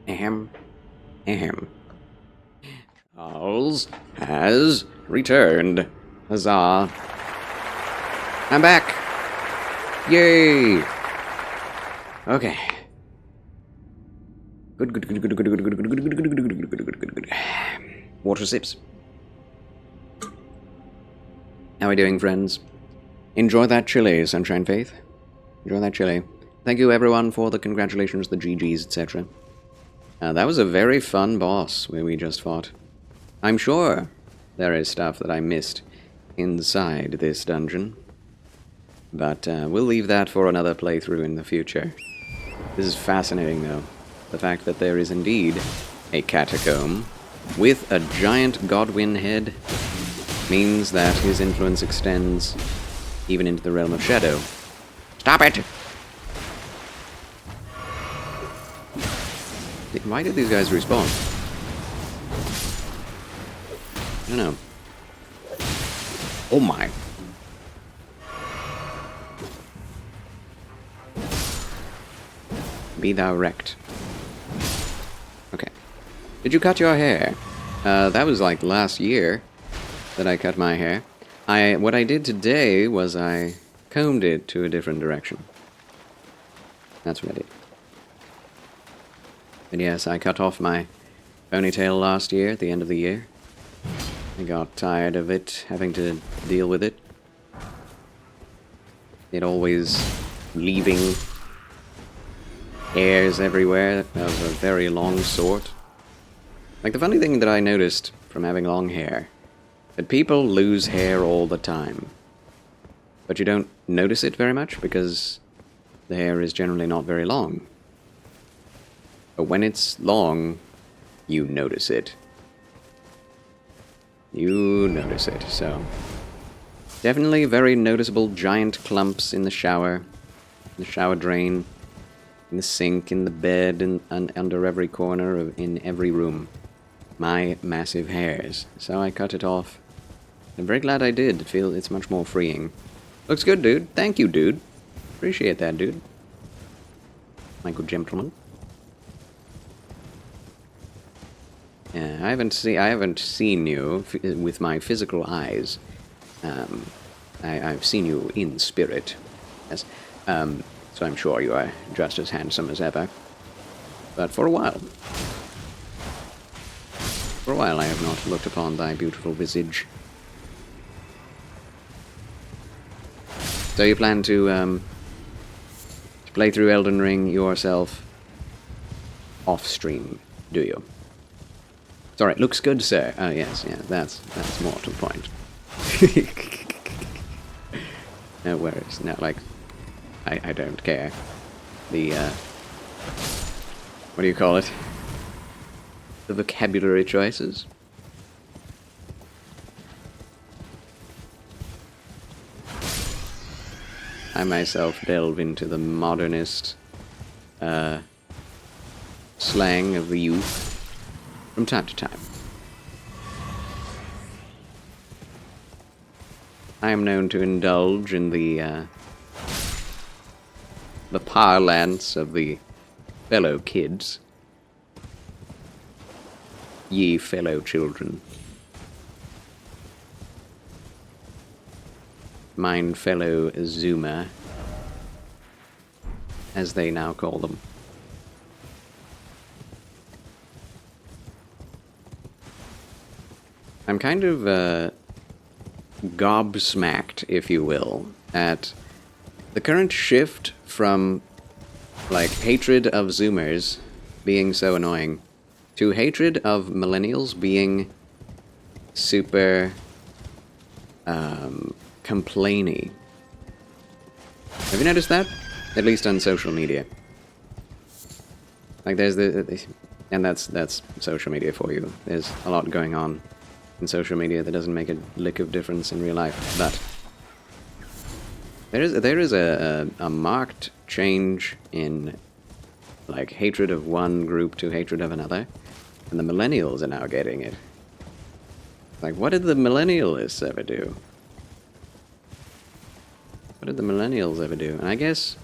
Ahem. Ahem. Charles has returned. Huzzah. I'm back. Yay. Okay. Good, good, good, good, good, good, good, good, good, good, good, good, good, good, good, good, good. Water sips. How are we doing, friends? Enjoy that chili, Sunshine Faith. Enjoy that chili. Thank you, everyone, for the congratulations, the GGs, etc. That was a very fun boss where we just fought. I'm sure there is stuff that I missed inside this dungeon. But we'll leave that for another playthrough in the future. This is fascinating, though. The fact that there is indeed a catacomb with a giant Godwyn head means that his influence extends even into the realm of shadow. Stop it! Why did these guys respawn? I don't know. Oh my. Be thou wrecked. Okay. Did you cut your hair? That was like last year that I cut my hair. What I did today was I combed it to a different direction. That's what I did. And yes, I cut off my ponytail last year, at the end of the year. I got tired of it, having to deal with it. It always leaving hairs everywhere of a very long sort. Like, the funny thing that I noticed from having long hair, that people lose hair all the time. But you don't notice it very much because the hair is generally not very long. But when it's long, you notice it. You notice it, so... Definitely very noticeable giant clumps in the shower drain, in the sink, in the bed, and under every corner in every room. My massive hairs. So I cut it off. I'm very glad I did. I feel it's much more freeing. Looks good, dude. Thank you, dude. Appreciate that, dude. My good gentleman. Yeah, I haven't seen you with my physical eyes. I've seen you in spirit. Yes. So I'm sure you are just as handsome as ever. But for a while I have not looked upon thy beautiful visage. So you plan to play through Elden Ring yourself off-stream, do you? Sorry, looks good, sir. Oh, yes, yeah, that's more to the point. No worries. No, like, I don't care. The, what do you call it? The vocabulary choices. I myself delve into the modernist, slang of the youth from time to time. I am known to indulge in the parlance of the fellow kids. Ye fellow children. Mine fellow Zoomer, as they now call them. I'm kind of, gobsmacked, if you will, at the current shift from, like, hatred of Zoomers being so annoying to hatred of millennials being super, complainy. Have you noticed that? At least on social media. Like, there's and that's social media for you. There's a lot going on in social media that doesn't make a lick of difference in real life, but there is a marked change in, like, hatred of one group to hatred of another, and the millennials are now getting it. Like, what did the millennials ever do? What did the millennials ever do? And I guess,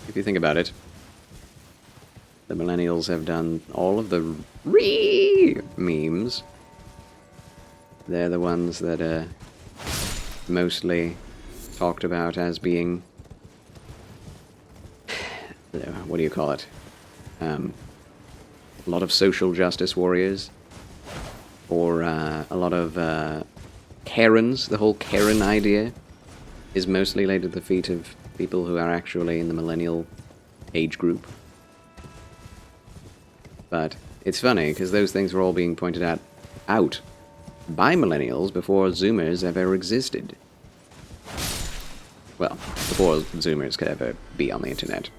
if you think about it, The millennials have done all of the memes. They're the ones that are mostly talked about as being, what do you call it? A lot of social justice warriors, or a lot of Karens. The whole Karen idea is mostly laid at the feet of people who are actually in the millennial age group. But it's funny, because those things were all being pointed out by millennials before Zoomers ever existed. Well, before Zoomers could ever be on the internet.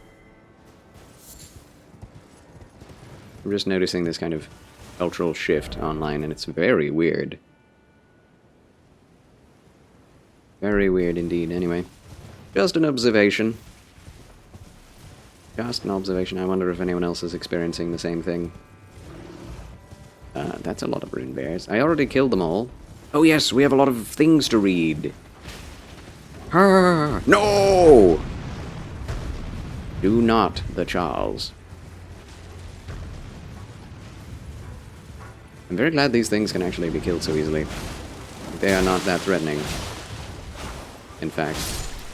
I'm just noticing this kind of cultural shift online, and it's very weird. Very weird indeed. Anyway, just an observation. Just an observation. I wonder if anyone else is experiencing the same thing. That's a lot of rune bears. I already killed them all. Oh yes, we have a lot of things to read. No! Do not the Charles. I'm very glad these things can actually be killed so easily. They are not that threatening. In fact,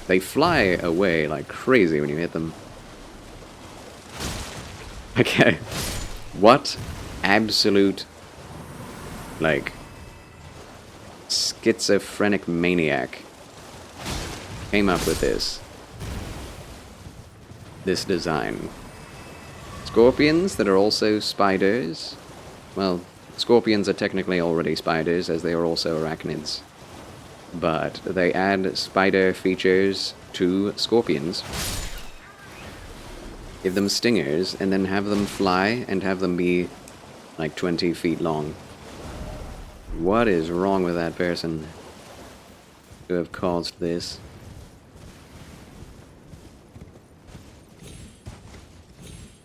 they fly away like crazy when you hit them. Okay. What absolute, like, schizophrenic maniac came up with this design? Scorpions that are also spiders. Well, scorpions are technically already spiders, as they are also arachnids. But they add spider features to scorpions, give them stingers, and then have them fly and have them be like 20 feet long. What is wrong with that person to have caused this?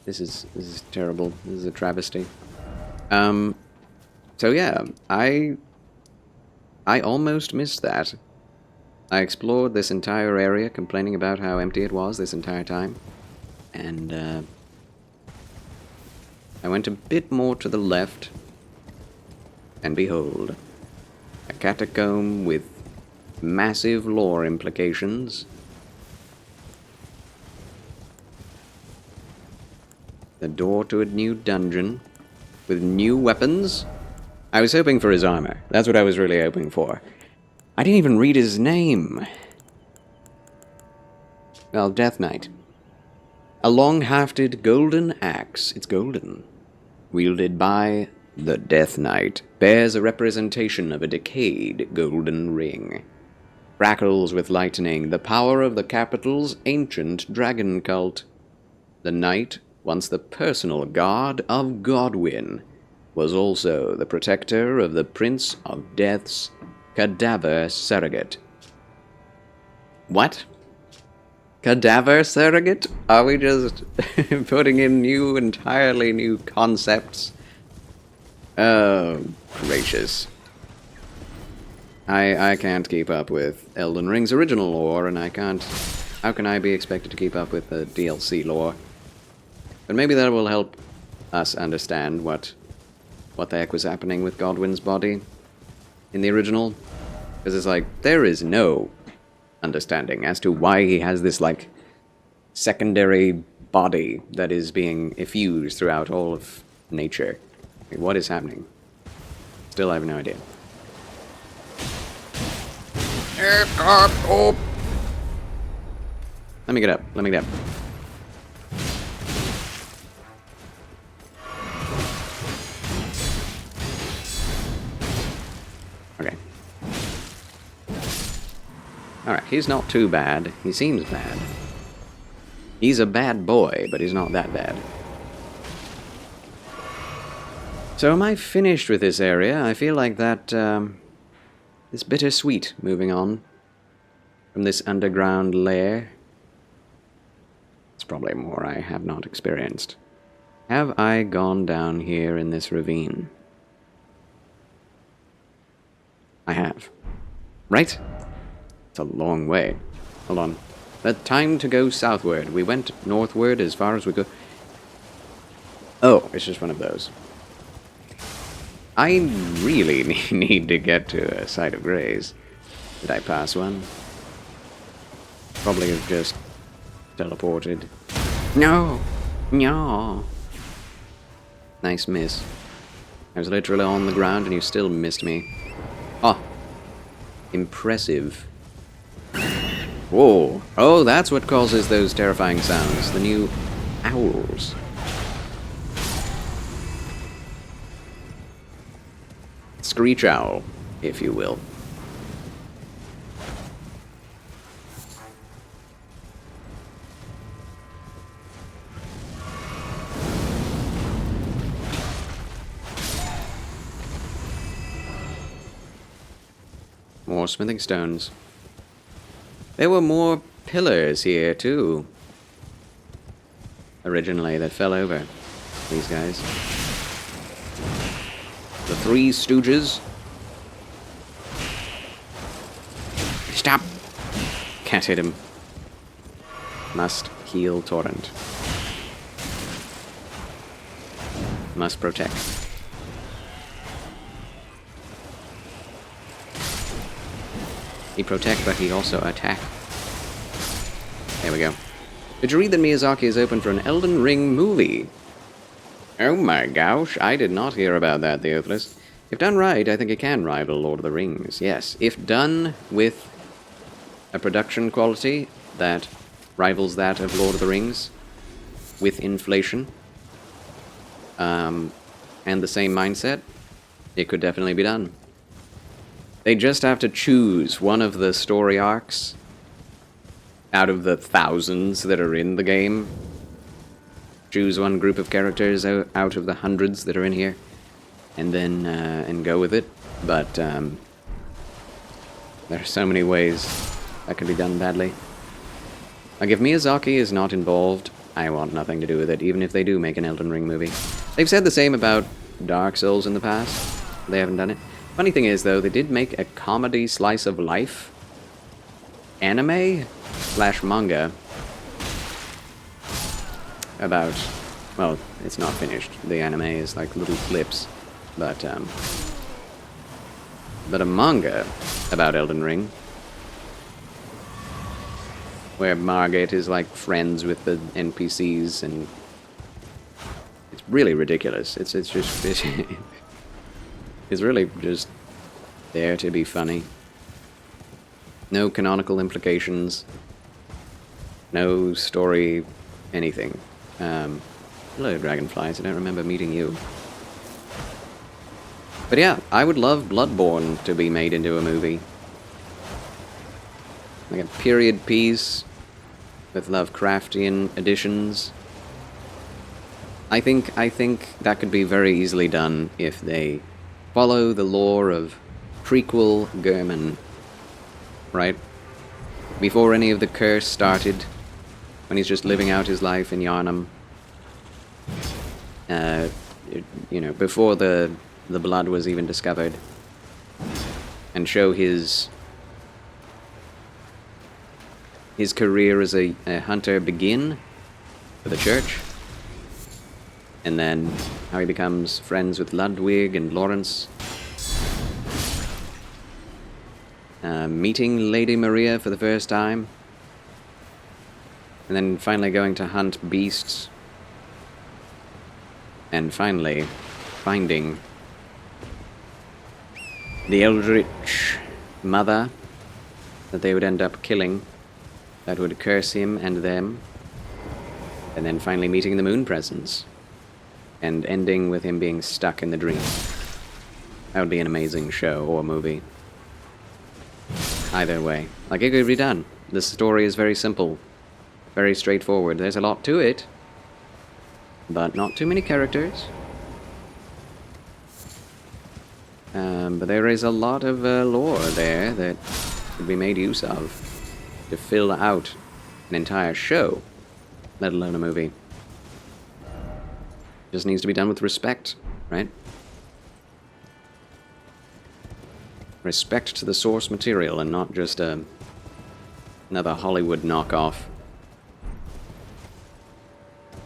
This is terrible. This is a travesty. So yeah, I almost missed that. I explored this entire area, complaining about how empty it was this entire time. And, I went a bit more to the left, and behold, a catacomb with massive lore implications. The door to a new dungeon, with new weapons. I was hoping for his armor. That's what I was really hoping for. I didn't even read his name. Well, Death Knight. A long-hafted golden axe, it's golden, wielded by the Death Knight, bears a representation of a decayed golden ring. Crackles with lightning, the power of the capital's ancient dragon cult. The knight, once the personal god of Godwyn, was also the protector of the Prince of Death's cadaver surrogate. What? Cadaver surrogate? Are we just putting in entirely new concepts? Oh, gracious. I can't keep up with Elden Ring's original lore, and I can't... How can I be expected to keep up with the DLC lore? But maybe that will help us understand what the heck was happening with Godwyn's body in the original. Because it's like, there is no understanding as to why he has this, like, secondary body that is being effused throughout all of nature. Like, what is happening? Still, I have no idea. Let me get up. Let me get up. Okay. Alright, he's not too bad. He seems bad. He's a bad boy, but he's not that bad. So am I finished with this area? I feel like that, it's bittersweet moving on from this underground lair. It's probably more I have not experienced. Have I gone down here in this ravine? I have. Right? It's a long way. Hold on. But time to go southward. We went northward as far as we go. Oh, it's just one of those. I really need to get to a site of grace. Did I pass one? Probably have just teleported. No! No! Nice miss. I was literally on the ground and you still missed me. Oh! Impressive. Whoa! Oh, that's what causes those terrifying sounds. The new owls. Screech owl, if you will. More smithing stones. There were more pillars here, too. Originally, that fell over. These guys. The Three Stooges. Stop! Can't hit him. Must heal Torrent. Must protect. He protect, but he also attack. There we go. Did you read that Miyazaki is open for an Elden Ring movie? Oh my gosh, I did not hear about that, Theophilus. If done right, I think it can rival Lord of the Rings, yes. If done with a production quality that rivals that of Lord of the Rings, with inflation, and the same mindset, it could definitely be done. They just have to choose one of the story arcs out of the thousands that are in the game. Choose one group of characters out of the hundreds that are in here, and then and go with it. But there are so many ways that can be done badly. Like, if Miyazaki is not involved, I want nothing to do with it, even if they do make an Elden Ring movie. They've said the same about Dark Souls in the past. They haven't done it. Funny thing is, though, they did make a comedy slice of life anime/manga about, well, it's not finished. The anime is like little clips, but a manga about Elden Ring, where Margit is like friends with the NPCs, and it's really ridiculous. It's just it's really just there to be funny. No canonical implications. No story, anything. Hello, dragonflies. I don't remember meeting you. But yeah, I would love Bloodborne to be made into a movie. Like a period piece with Lovecraftian additions. I think that could be very easily done if they follow the lore of prequel German, right? Before any of the curse started, when he's just living out his life in Yharnam. You know, before the blood was even discovered. And show his career as a hunter begin for the church. And then how he becomes friends with Ludwig and Lawrence. Meeting Lady Maria for the first time. And then finally going to hunt beasts. And finally finding the Eldritch mother that they would end up killing. That would curse him and them. And then finally meeting the Moon Presence. And ending with him being stuck in the dream. That would be an amazing show or movie. Either way. Like, it could be done. The story is very simple. Very straightforward. There's a lot to it. But not too many characters. But there is a lot of lore there that could be made use of to fill out an entire show, let alone a movie. Just needs to be done with respect, right? Respect to the source material and not just another Hollywood knockoff.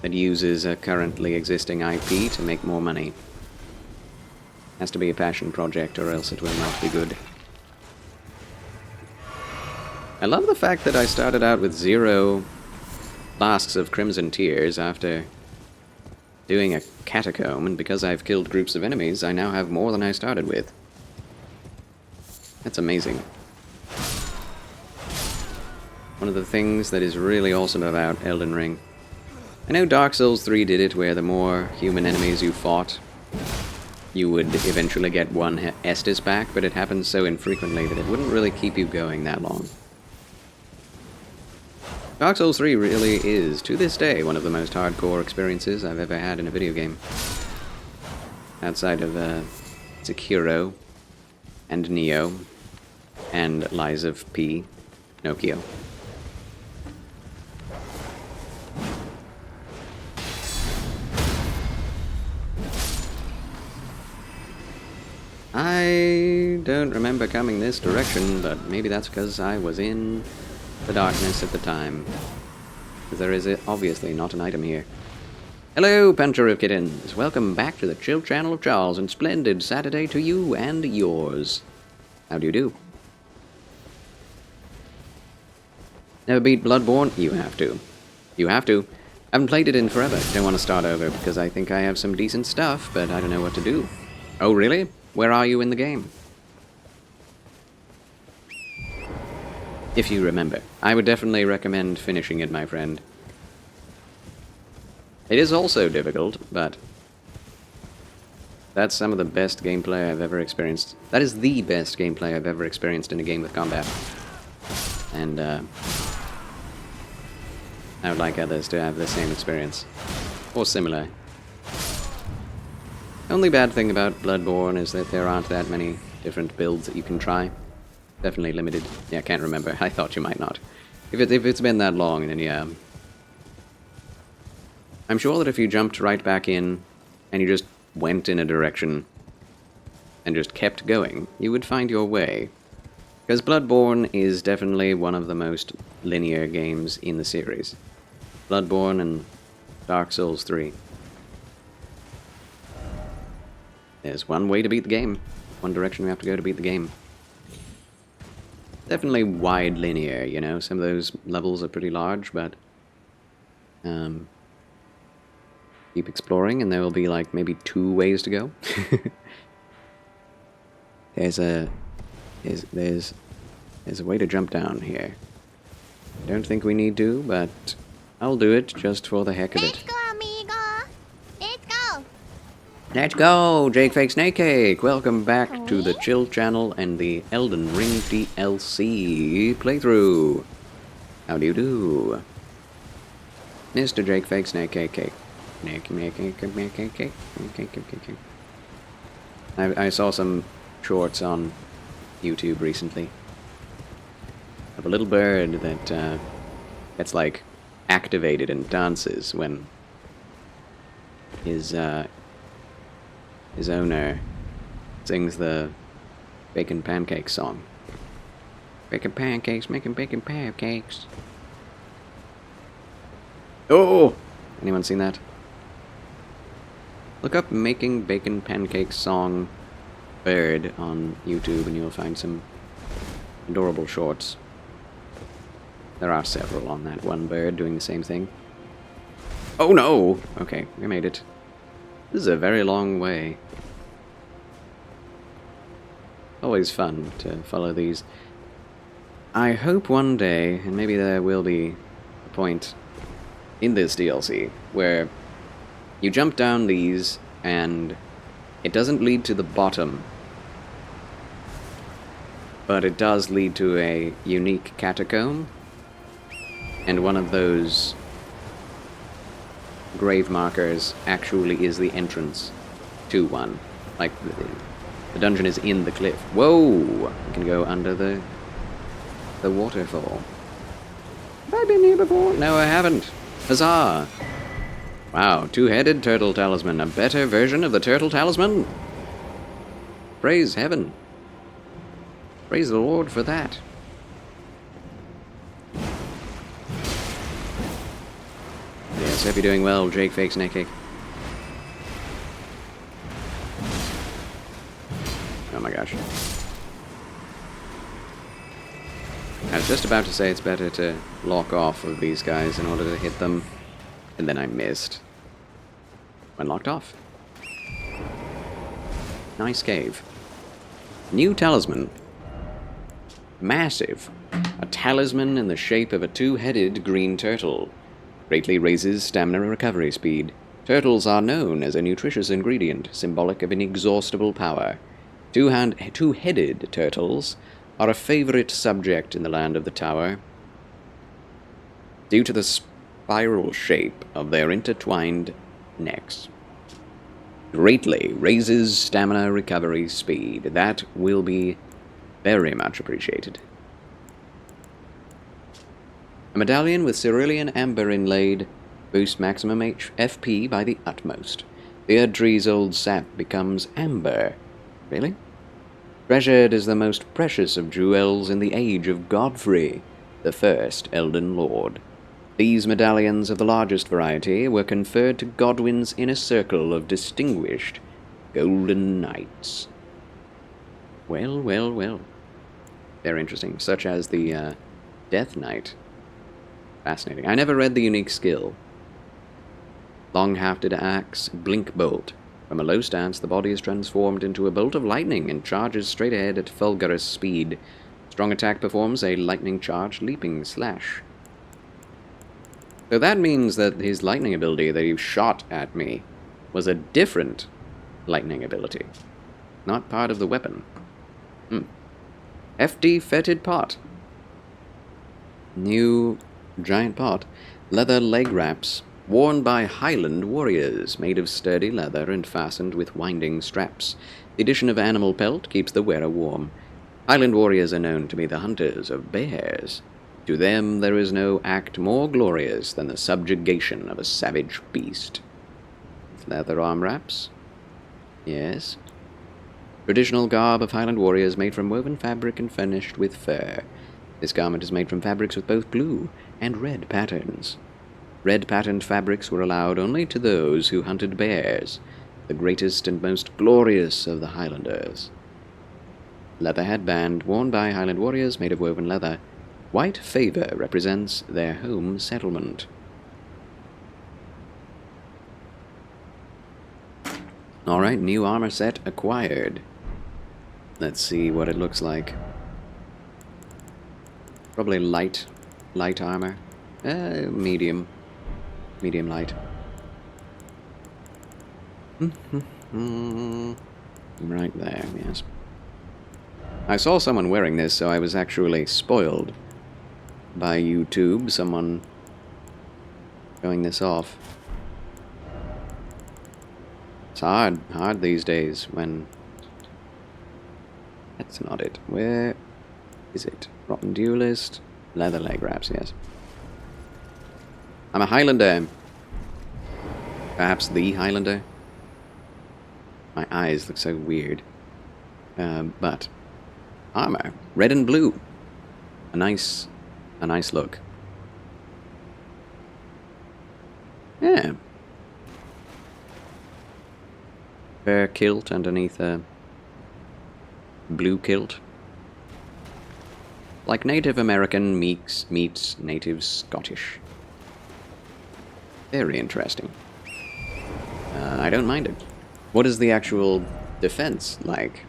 that uses a currently existing IP to make more money. Has to be a passion project or else it will not be good. I love the fact that I started out with 0 flasks of Crimson Tears after doing a catacomb, and because I've killed groups of enemies, I now have more than I started with. That's amazing. One of the things that is really awesome about Elden Ring. I know Dark Souls 3 did it, where the more human enemies you fought, you would eventually get one Estus back, but it happens so infrequently that it wouldn't really keep you going that long. Dark Souls 3 really is, to this day, one of the most hardcore experiences I've ever had in a video game. Outside of Sekiro, and Neo, and Lies of P, Pinocchio. I don't remember coming this direction, but maybe that's because I was in the darkness at the time. Because there is obviously not an item here. Hello, Puncher of Kittens! Welcome back to the Chill Channel of Charles, and splendid Saturday to you and yours. How do you do? Never beat Bloodborne? You have to. You have to. I haven't played it in forever. Don't want to start over because I think I have some decent stuff, but I don't know what to do. Oh, really? Where are you in the game? If you remember. I would definitely recommend finishing it, my friend. It is also difficult, but that's some of the best gameplay I've ever experienced. That is the best gameplay I've ever experienced in a game with combat. And, I would like others to have the same experience. Or similar. The only bad thing about Bloodborne is that there aren't that many different builds that you can try. Definitely limited. Yeah, I can't remember. I thought you might not. If it's been that long, then yeah. I'm sure that if you jumped right back in, and you just went in a direction, and just kept going, you would find your way. Because Bloodborne is definitely one of the most linear games in the series. Bloodborne and Dark Souls 3. There's one way to beat the game. One direction we have to go to beat the game. Definitely wide linear, you know. Some of those levels are pretty large, but keep exploring and there will be like maybe 2 ways to go. There's a way to jump down here. I don't think we need to, but I'll do it just for the heck of it. Let's go, amigo. Let's go. Let's go, Jake Fake Snake Cake. Welcome back to the Chill Channel and the Elden Ring DLC playthrough. How do you do, Mr. Jake Fake Snake Cake? I saw some shorts on YouTube recently of a little bird that gets like activated and dances when his owner sings the bacon pancake song. Bacon pancakes, making bacon pancakes. Oh! Anyone seen that? Look up Making Bacon Pancakes Song Bird on YouTube and you'll find some adorable shorts. There are several on that one bird doing the same thing. Oh no! Okay, we made it. This is a very long way. Always fun to follow these. I hope one day, and maybe there will be a point in this DLC, where you jump down these, and it doesn't lead to the bottom, but it does lead to a unique catacomb, and one of those grave markers actually is the entrance to one. Like, the dungeon is in the cliff. Whoa! You can go under the waterfall. Have I been here before? No, I haven't. Huzzah! Wow, 2-headed turtle talisman. A better version of the turtle talisman? Praise heaven. Praise the Lord for that. Yes, Hope you're doing well, Jake Fakes Naked. Oh my gosh. I was just about to say it's better to lock off of these guys in order to hit them, and then I missed. When locked off. Nice cave. New talisman. Massive. A talisman in the shape of a two-headed green turtle. Greatly raises stamina recovery speed. Turtles are known as a nutritious ingredient, symbolic of inexhaustible power. Two-headed turtles are a favorite subject in the land of the tower, due to the spiral shape of their intertwined necks. Greatly raises stamina recovery speed. That will be very much appreciated. A medallion with cerulean amber inlaid boosts maximum FP by the utmost. The Erdtree's old sap becomes amber. Really? Treasured as the most precious of jewels in the age of Godfrey, the first Elden Lord. These medallions of the largest variety were conferred to Godwyn's inner circle of distinguished golden knights. Well, well, well. Very interesting, such as the Death Knight. Fascinating. I never read the unique skill. Long-hafted axe, blink bolt. From a low stance, the body is transformed into a bolt of lightning and charges straight ahead at fulgurous speed. Strong attack performs a lightning charge leaping slash. So that means that his lightning ability that he shot at me was a different lightning ability. Not part of the weapon. FD fetid pot. New giant pot. Leather leg wraps. Worn by Highland warriors, made of sturdy leather and fastened with winding straps. The addition of animal pelt keeps the wearer warm. Highland warriors are known to be the hunters of bears. To them there is no act more glorious than the subjugation of a savage beast. Leather arm wraps? Yes. Traditional garb of Highland warriors made from woven fabric and furnished with fur. This garment is made from fabrics with both blue and red patterns. Red patterned fabrics were allowed only to those who hunted bears, the greatest and most glorious of the Highlanders. Leather headband worn by Highland warriors made of woven leather. White favor represents their home settlement. Alright, new armor set acquired. Let's see what it looks like. Probably light armor. Medium light. Right there, yes. I saw someone wearing this, so I was actually spoiled by YouTube, someone showing this off. It's hard these days when... That's not it. Where is it? Rotten Duelist, leather leg wraps, yes. I'm a Highlander. Perhaps the Highlander. My eyes look so weird. But armor, red and blue. A nice look. Yeah. Fur kilt underneath a blue kilt. Like Native American meets Native Scottish. Very interesting. I don't mind it. What is the actual defense like?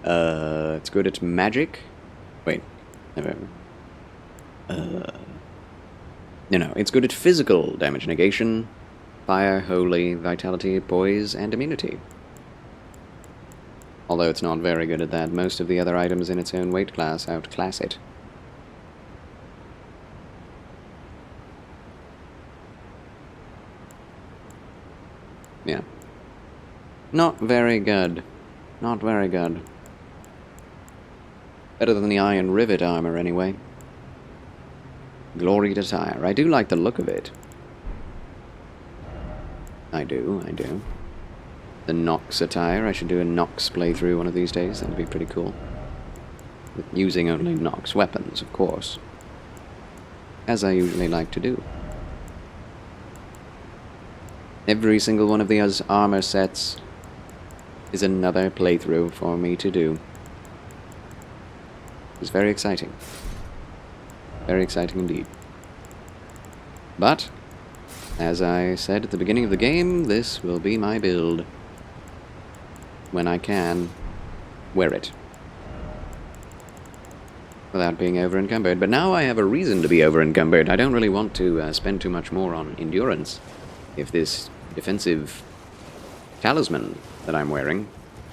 It's good at magic? Wait. No, it's good at physical damage negation, fire, holy, vitality, poise, and immunity. Although it's not very good at that, most of the other items in its own weight class outclass it. Yeah. Not very good. Not very good. Better than the Iron Rivet armor, anyway. Gloried attire. I do like the look of it. I do. The Nox attire. I should do a Nox playthrough one of these days. That'd be pretty cool. With using only Nox weapons, of course. as I usually like to do. Every single one of these armor sets is another playthrough for me to do. It's very exciting. Very exciting indeed. But, as I said at the beginning of the game, this will be my build. When I can wear it. Without being over-encumbered. But now I have a reason to be over-encumbered. I don't really want to spend too much more on endurance. If this defensive talisman that I'm wearing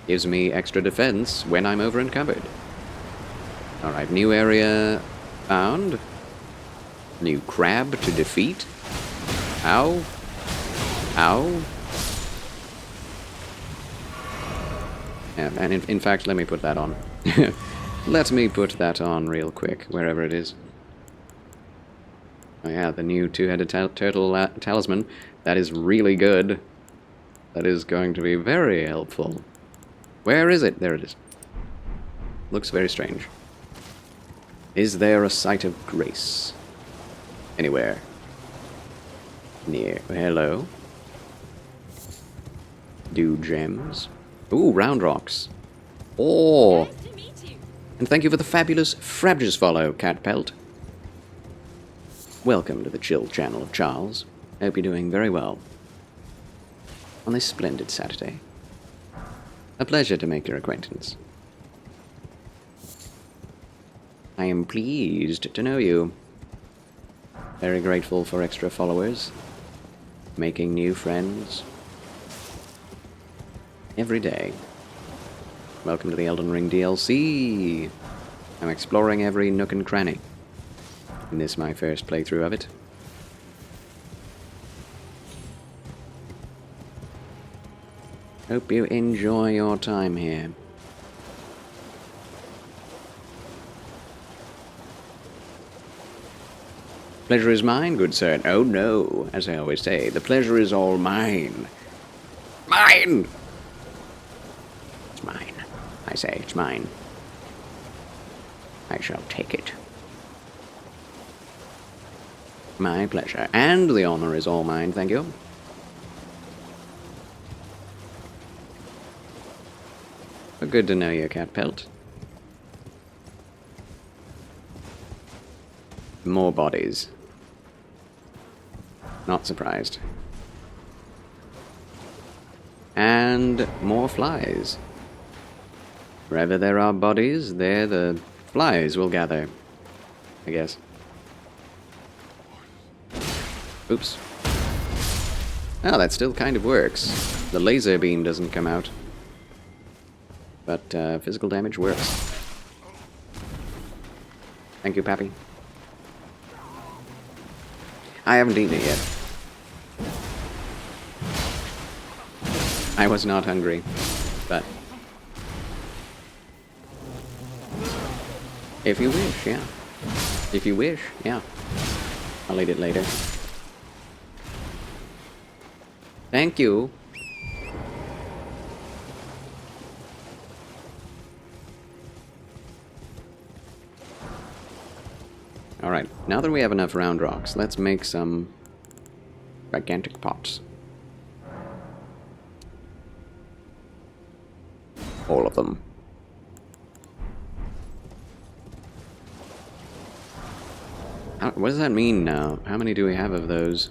gives me extra defense when I'm over-encumbered. Alright, new area found. New crab to defeat. Ow. Ow. Yeah, and in fact, let me put that on. Let me put that on real quick, wherever it is. Oh yeah, the new two-headed turtle talisman. That is really good. That is going to be very helpful. Where is it? There it is. Looks very strange. Is there a site of grace? Anywhere? Near. Hello? Do gems? Ooh, round rocks. Oh! Nice to meet you. And thank you for the fabulous Frabjous follow, Cat Pelt. Welcome to the chill channel of Charles. Hope you're doing very well on this splendid Saturday. A pleasure to make your acquaintance. I am pleased to know you. Very grateful for extra followers. Making new friends. Every day. Welcome to the Elden Ring DLC. I'm exploring every nook and cranny. And this is my first playthrough of it. Hope you enjoy your time here. Pleasure is mine, good sir. Oh no, as I always say, the pleasure is all mine. Mine! It's mine. I say, it's mine. I shall take it. My pleasure. And the honor is all mine, thank you. But good to know you, Cat Pelt. More bodies. Not surprised. And more flies. Wherever there are bodies, there the flies will gather, I guess. Oops. Oh, that still kind of works. The laser beam doesn't come out. But physical damage works. Thank you, Pappy. I haven't eaten it yet. I was not hungry, but if you wish, yeah. If you wish, yeah. I'll eat it later. Thank you. Alright, now that we have enough round rocks, let's make some gigantic pots. All of them. What does that mean now? How many do we have of those?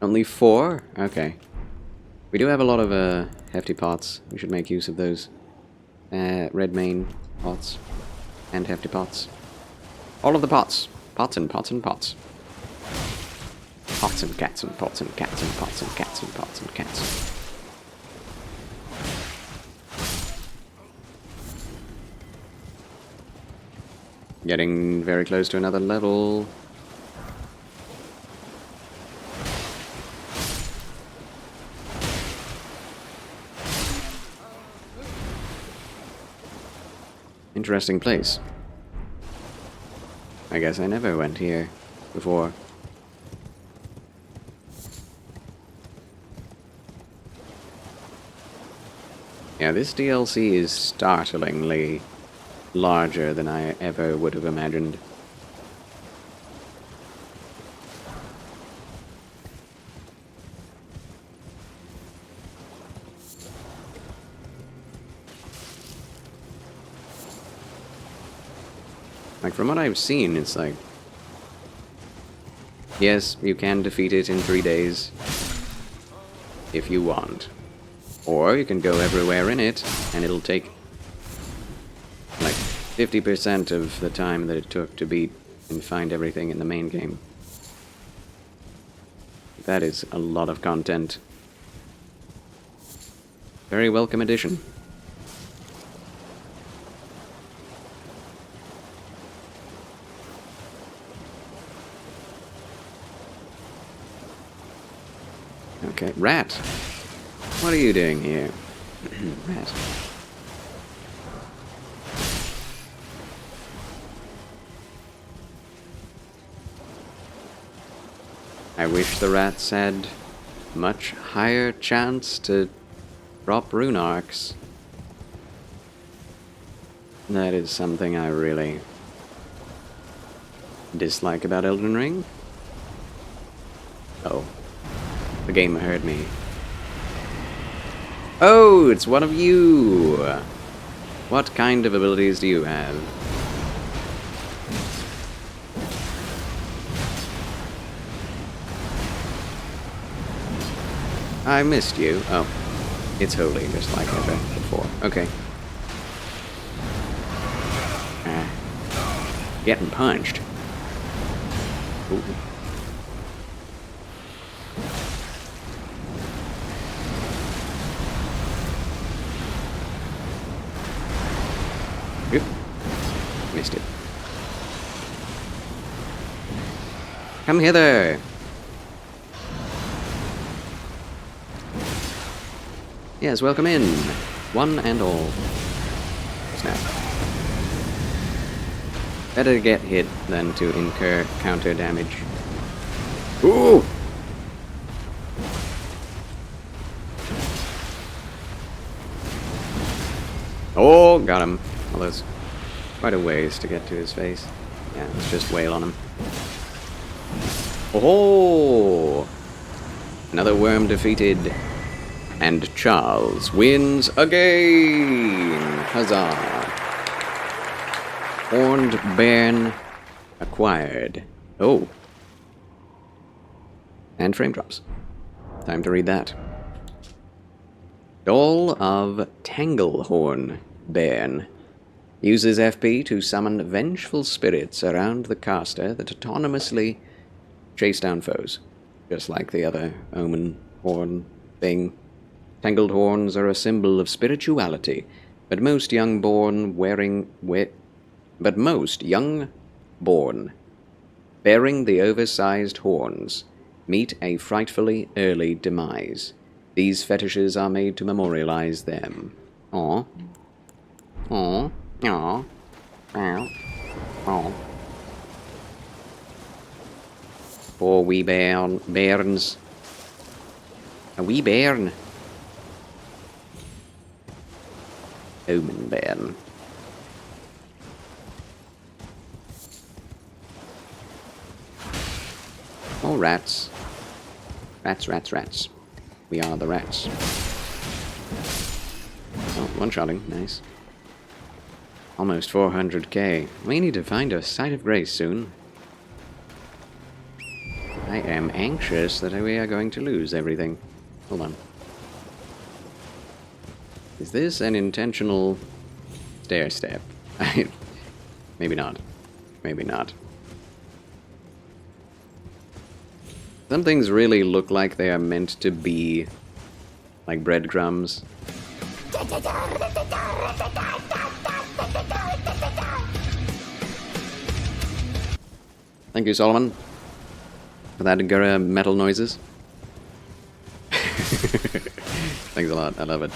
Only 4? Okay. We do have a lot of hefty pots. We should make use of those red main pots and hefty pots. All of the pots. Pots and pots and pots. Pots and cats and pots and cats and pots and cats and pots and cats. Getting very close to another level. Interesting place. I guess I never went here before. Yeah, this DLC is startlingly larger than I ever would have imagined. Like, from what I've seen, it's like... Yes, you can defeat it in 3 days. If you want. Or you can go everywhere in it, and it'll take... like, 50% of the time that it took to beat and find everything in the main game. That is a lot of content. Very welcome addition. Okay, rat. What are you doing here? Rat. I wish the rats had much higher chance to drop rune arcs. That is something I really dislike about Elden Ring. Oh. The game heard me. Oh, it's one of you! What kind of abilities do you have? I missed you. Oh. It's holy, just like I said before. Okay. Getting punched. Ooh. Oop. Missed it. Come hither! Yes, welcome in. One and all. Snap. Better get hit than to incur counter damage. Ooh! Oh, got him. Well, there's quite a ways to get to his face. Yeah, let's just wail on him. Oh! Another worm defeated. And Charles wins again! Huzzah! Horned Bairn acquired. Oh. And frame drops. Time to read that. Doll of Tanglehorn Bairn. Uses FP to summon vengeful spirits around the caster that autonomously chase down foes. Just like the other Omen Horn thing. Tangled horns are a symbol of spirituality, but most young born bearing the oversized horns meet a frightfully early demise. These fetishes are made to memorialize them. Aw. Aw. Aw. Aw. Aw. Poor wee bairns. A wee bairn. Omen Bairn. Oh, rats. Rats, rats, rats. We are the rats. Oh, one-shotting. Nice. Almost 400k. We need to find a site of grace soon. I am anxious that we are going to lose everything. Hold on. Is this an intentional stair step? Maybe not. Maybe not. Some things really look like they are meant to be like breadcrumbs. Thank you, Solomon, for that Gura metal noises. Thanks a lot. I love it.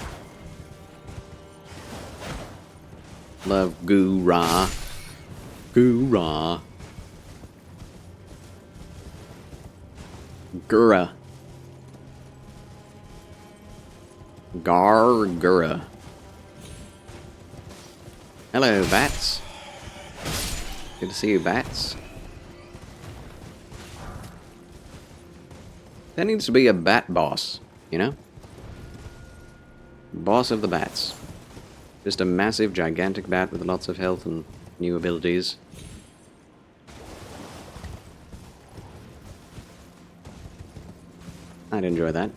Love Gura. Gura. Gura. Gargura. Hello, bats. Good to see you, bats. There needs to be a bat boss, you know? Boss of the bats. Just a massive, gigantic bat with lots of health and new abilities. I'd enjoy that.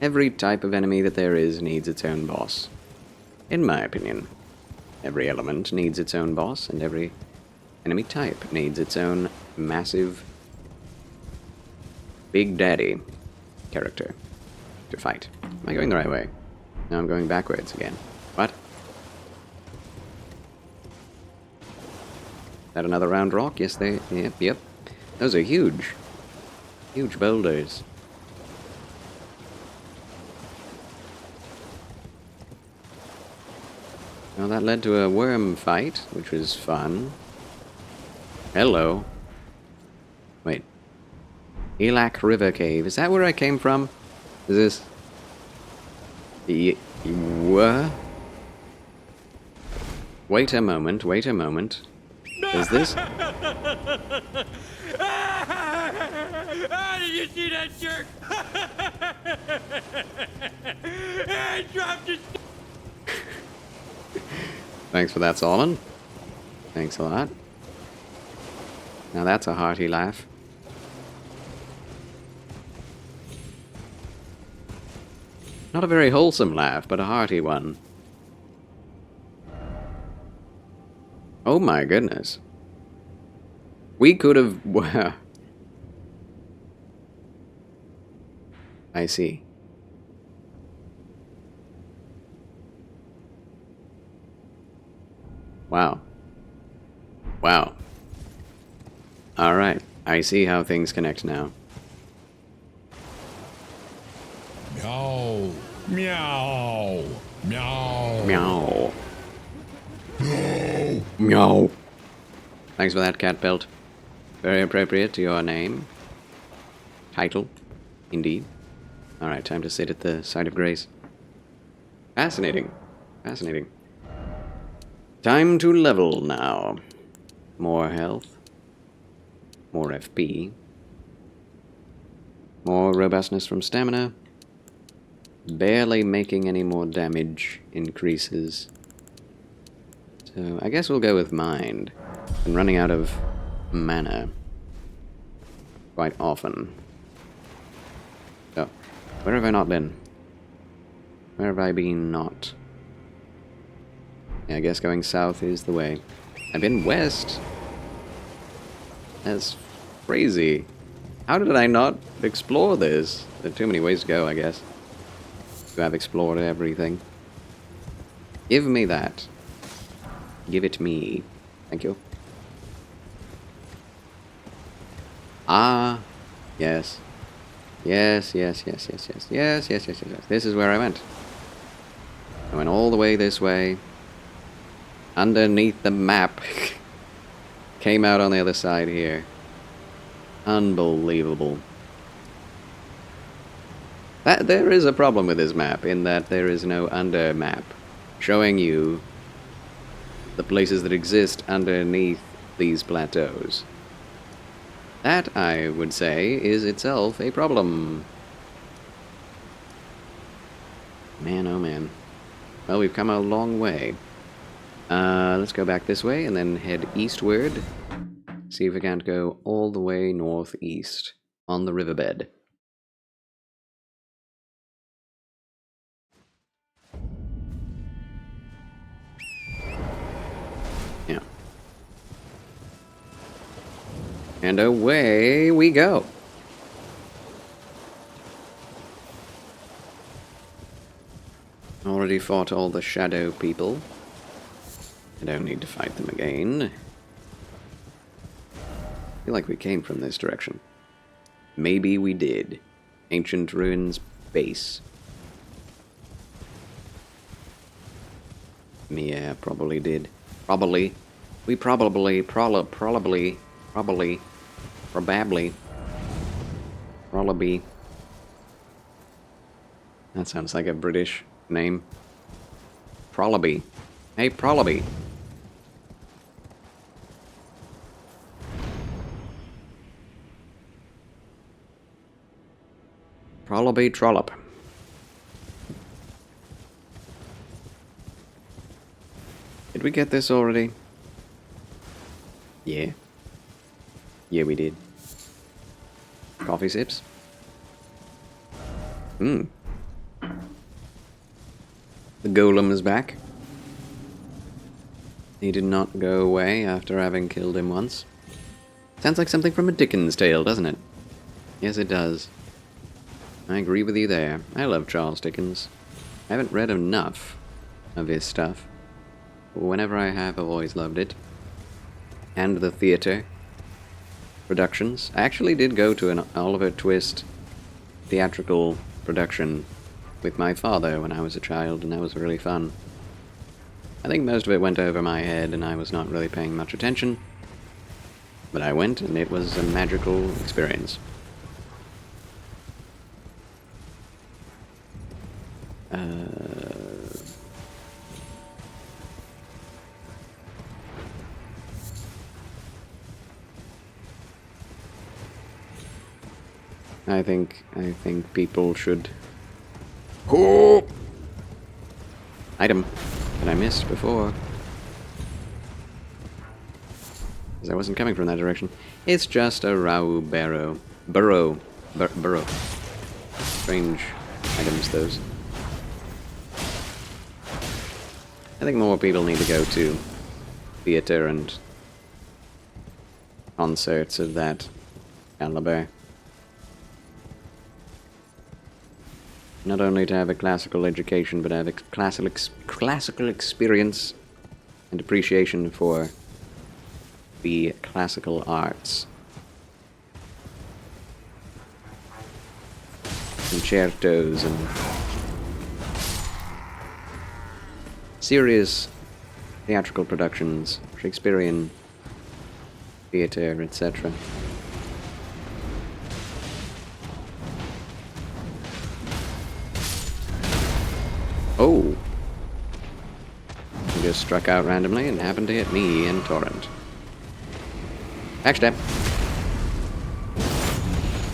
Every type of enemy that there is needs its own boss. In my opinion. Every element needs its own boss, and every enemy type needs its own massive Big Daddy character to fight. Am I going the right way? No, I'm going backwards again. What? Is that another round rock? Yes, they... Yep. Those are huge. Huge boulders. Well, that led to a worm fight, which was fun. Hello. Wait. Elak River Cave. Is that where I came from? Is this... What? Wait a moment, wait a moment. Is this... Did you see that jerk? I dropped his... Thanks for that, Solomon. Thanks a lot. Now that's a hearty laugh. Not a very wholesome laugh, but a hearty one. Oh my goodness. We could have... I see. Wow. Wow. Alright, I see how things connect now. Meow. Meow. Meow. Meow. Meow. Thanks for that, cat belt. Very appropriate to your name. Title. Indeed. Alright, time to sit at the site of grace. Fascinating. Fascinating. Time to level now. More health. More FP. More robustness from stamina. Barely making any more damage increases. So I guess we'll go with mind. I'm running out of mana quite often. So, where have I not been? Where have I been not? Yeah, I guess going south is the way. I've been west. That's crazy. How did I not explore this? There are too many ways to go, I guess. To have explored everything. Give me that. Give it me. Thank you. Ah, yes. Yes, yes, yes, yes, yes, yes, yes, yes, yes, yes. This is where I went. I went all the way this way. Underneath the map. Came out on the other side here. Unbelievable. There is a problem with this map, in that there is no under map showing you the places that exist underneath these plateaus. That, I would say, is itself a problem. Man, oh man. Well, we've come a long way. Let's go back this way and then head eastward. See if we can't go all the way northeast on the riverbed. Yeah. And away we go. Already fought all the shadow people. I don't need to fight them again. I feel like we came from this direction. Maybe we did. Ancient Ruins Base. Yeah, probably did. Probably. We probably. Probably. That sounds like a British name. Prollaby. Hey, Prollaby. Prollaby Trollop. Did we get this already? Yeah. Yeah, we did. Coffee sips? Hmm. The golem is back. He did not go away after having killed him once. Sounds like something from a Dickens tale, doesn't it? Yes, it does. I agree with you there. I love Charles Dickens. I haven't read enough of his stuff. But whenever I have, I've always loved it. And the theater productions. I actually did go to an Oliver Twist theatrical production with my father when I was a child, and that was really fun. I think most of it went over my head, and I was not really paying much attention. But I went, and it was a magical experience. I think people should... Oh! Item that I missed before. Because I wasn't coming from that direction. It's just a Rau Barrow. Burrow. Burrow. Strange items, those. I think more people need to go to theater and concerts of that caliber. Not only to have a classical education, but have a classical experience and appreciation for the classical arts. Concertos and serious theatrical productions, Shakespearean theater, etc. Oh! He just struck out randomly and happened to hit me in Torrent. Backstab.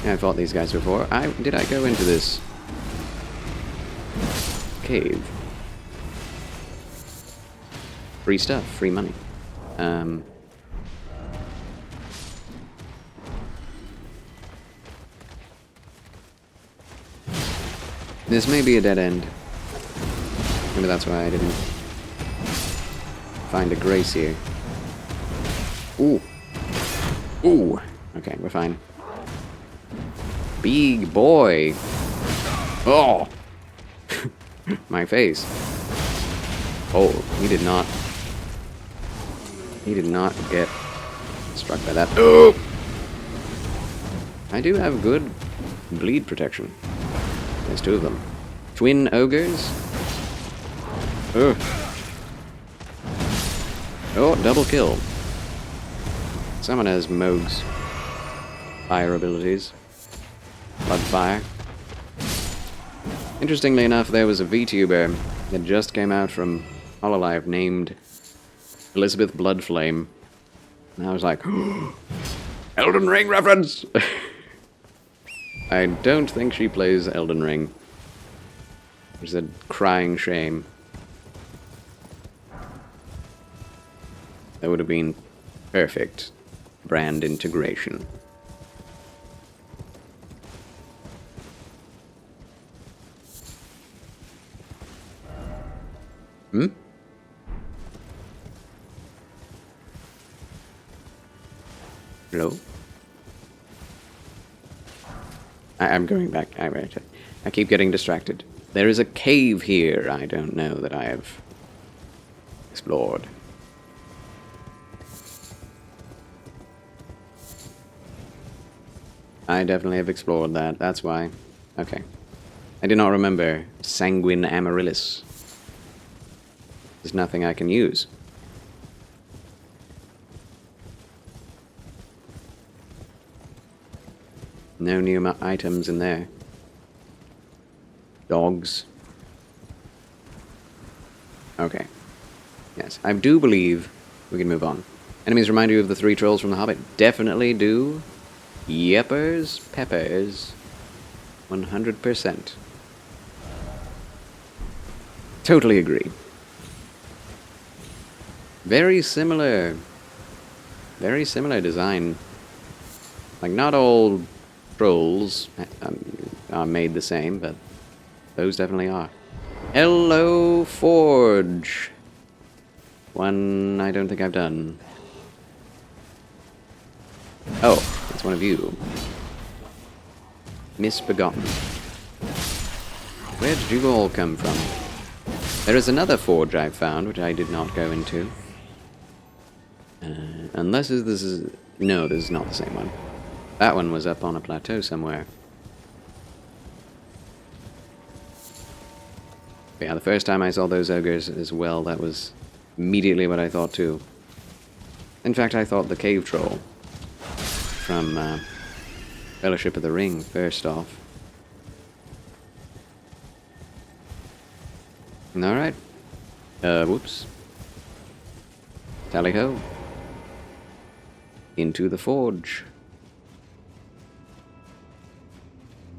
Yeah, I fought these guys before. Did I go into this cave? Free stuff, free money. This may be a dead end. Maybe that's why I didn't find a grace here. Ooh. Ooh. Okay, we're fine. Big boy. Oh! My face. Oh, he did not get struck by that. Oh! I do have good bleed protection. There's two of them. Twin ogres. Ugh. Oh, double kill. Someone has Moog's fire abilities. Blood fire. Interestingly enough, there was a VTuber that just came out from Hololive named Elizabeth Bloodflame. And I was like, Elden Ring reference! I don't think she plays Elden Ring. Which is a crying shame. That would have been perfect brand integration. Hmm? Hello? I'm going back. I keep getting distracted. There is a cave here I don't know that I have explored. I definitely have explored that, that's why. Okay. I do not remember Sanguine Amaryllis. There's nothing I can use. No new items in there. Dogs. Okay. Yes, I do believe we can move on. Enemies remind you of the three trolls from The Hobbit. Definitely do. Yeppers, peppers. 100%. Totally agree. Very similar design. Like, not all trolls are made the same, but Those definitely are. Hello, Forge. One I don't think I've done. Oh, that's one of you. Misbegotten. Where did you all come from? There is another forge I've found, which I did not go into. Unless this is... No, this is not the same one. That one was up on a plateau somewhere. But yeah, the first time I saw those ogres as well, that was immediately what I thought too. In fact, I thought the cave troll from Fellowship of the Ring first off. Alright. Whoops. Tally-ho. Into the forge.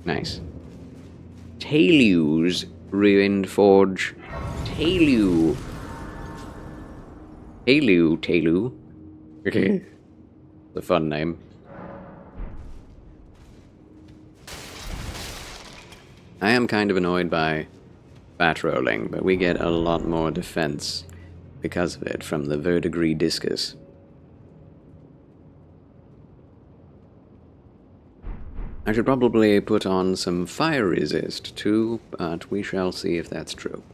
Nice. Talu's ruined forge. Talu. Talu. Okay. It's a fun name. I am kind of annoyed by bat rolling, but we get a lot more defense because of it from the verdigris discus. I should probably put on some fire resist too, but we shall see if that's true.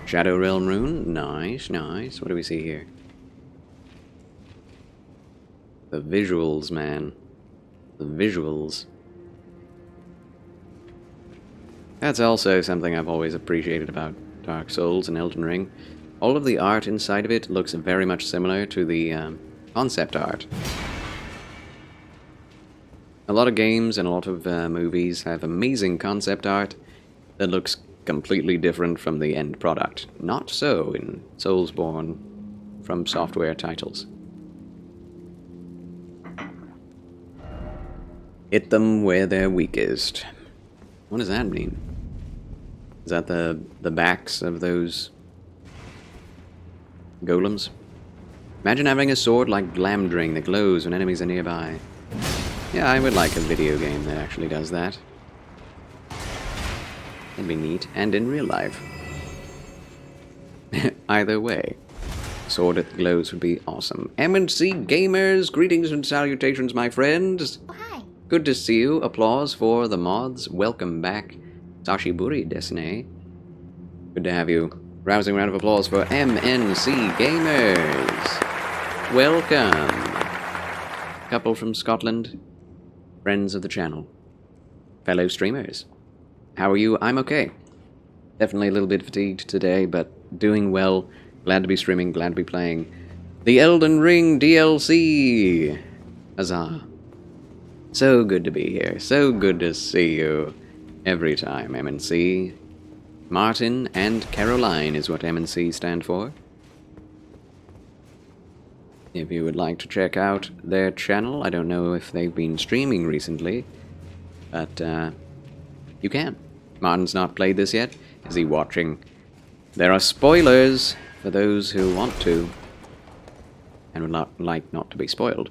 Shadow Realm rune, nice, nice. What do we see here? The visuals, man. The visuals. That's also something I've always appreciated about Dark Souls and Elden Ring. All of the art inside of it looks very much similar to the concept art. A lot of games and a lot of movies have amazing concept art that looks completely different from the end product. Not so in Soulsborne from Software titles. Hit them where they're weakest. What does that mean? Is that the backs of those golems? Imagine having a sword like Glamdring that glows when enemies are nearby. Yeah, I would like a video game that actually does that. That'd be neat, and in real life. Either way. Sword that glows would be awesome. M&C gamers, greetings and salutations, my friends. Oh, hi. Good to see you. Applause for the mods. Welcome back. Sashiburi desne. Good to have you. Rousing round of applause for M&C gamers. Welcome. Couple from Scotland. Friends of the channel. Fellow streamers. How are you? I'm okay. Definitely a little bit fatigued today, but doing well. Glad to be streaming, glad to be playing the Elden Ring DLC. Huzzah. So good to be here. So good to see you every time, MNC. Martin and Caroline is what MNC stand for. If you would like to check out their channel, I don't know if they've been streaming recently, but you can. Martin's not played this yet. Is he watching? There are spoilers for those who want to and would not like not to be spoiled.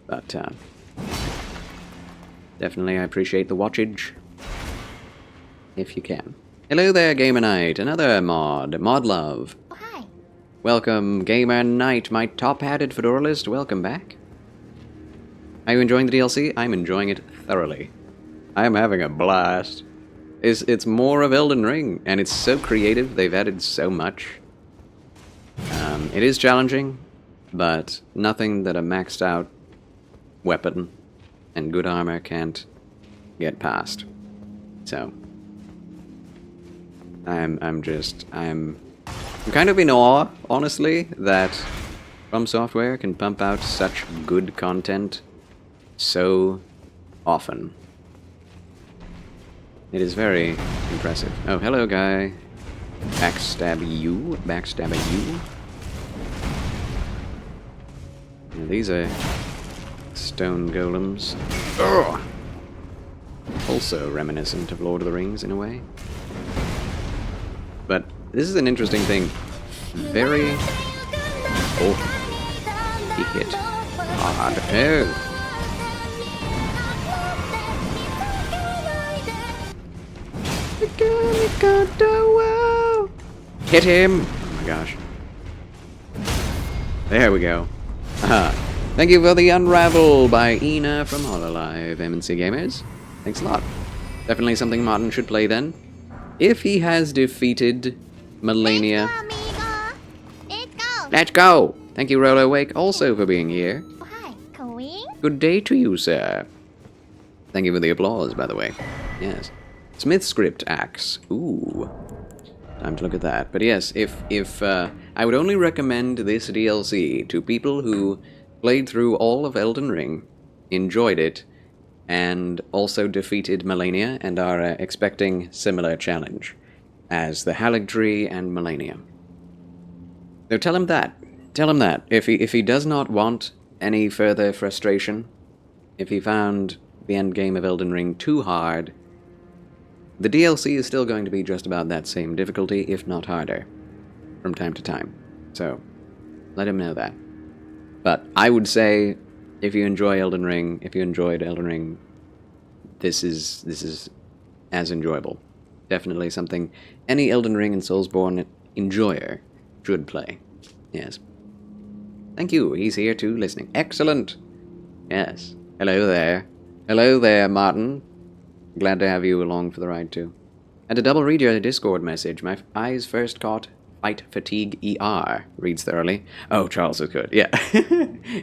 But definitely I appreciate the watchage if you can. Hello there, Gamer Knight. Another mod. Mod Love. Oh, hi. Welcome, Gamer Knight, my top-hatted fedoralist. Welcome back. Are you enjoying the DLC? I'm enjoying it thoroughly. I am having a blast. It's more of Elden Ring, and it's so creative. They've added so much. It is challenging, but nothing that a maxed out weapon and good armor can't get past. So I'm kind of in awe, honestly, that From Software can pump out such good content so often. It is very impressive. Oh, hello, guy. Backstab you. Backstabber you. Now, these are stone golems. Ugh! Also reminiscent of Lord of the Rings, in a way. But this is an interesting thing. Very... Oh. He hit hard. Oh! Hit him! Oh my gosh. There we go. Thank you for the Unravel by Ina from Hololive, MNC Gamers. Thanks a lot. Definitely something Martin should play then. If he has defeated Melania. Let's go. Let's go! Thank you, Rolo Wake, also for being here. Oh, hi, Queen. Good day to you, sir. Thank you for the applause, by the way. Yes. Smith Script Axe. Ooh. Time to look at that. But yes, if I would only recommend this DLC to people who played through all of Elden Ring, enjoyed it, and also defeated Melania and are expecting similar challenge as the Erdtree and Melania. So tell him that. Tell him that. If he does not want any further frustration, if he found the endgame of Elden Ring too hard, the DLC is still going to be just about that same difficulty, if not harder, from time to time. So, let him know that. But I would say, if you enjoy Elden Ring, if you enjoyed Elden Ring, this is as enjoyable. Definitely something any Elden Ring and Soulsborne enjoyer should play. Yes. Thank you. He's here too, listening. Excellent. Yes. Hello there. Hello there, Martin. Glad to have you along for the ride too. And to double read your Discord message, my eyes first caught Fight Fatigue ER, reads thoroughly. Oh, Charles is good, yeah.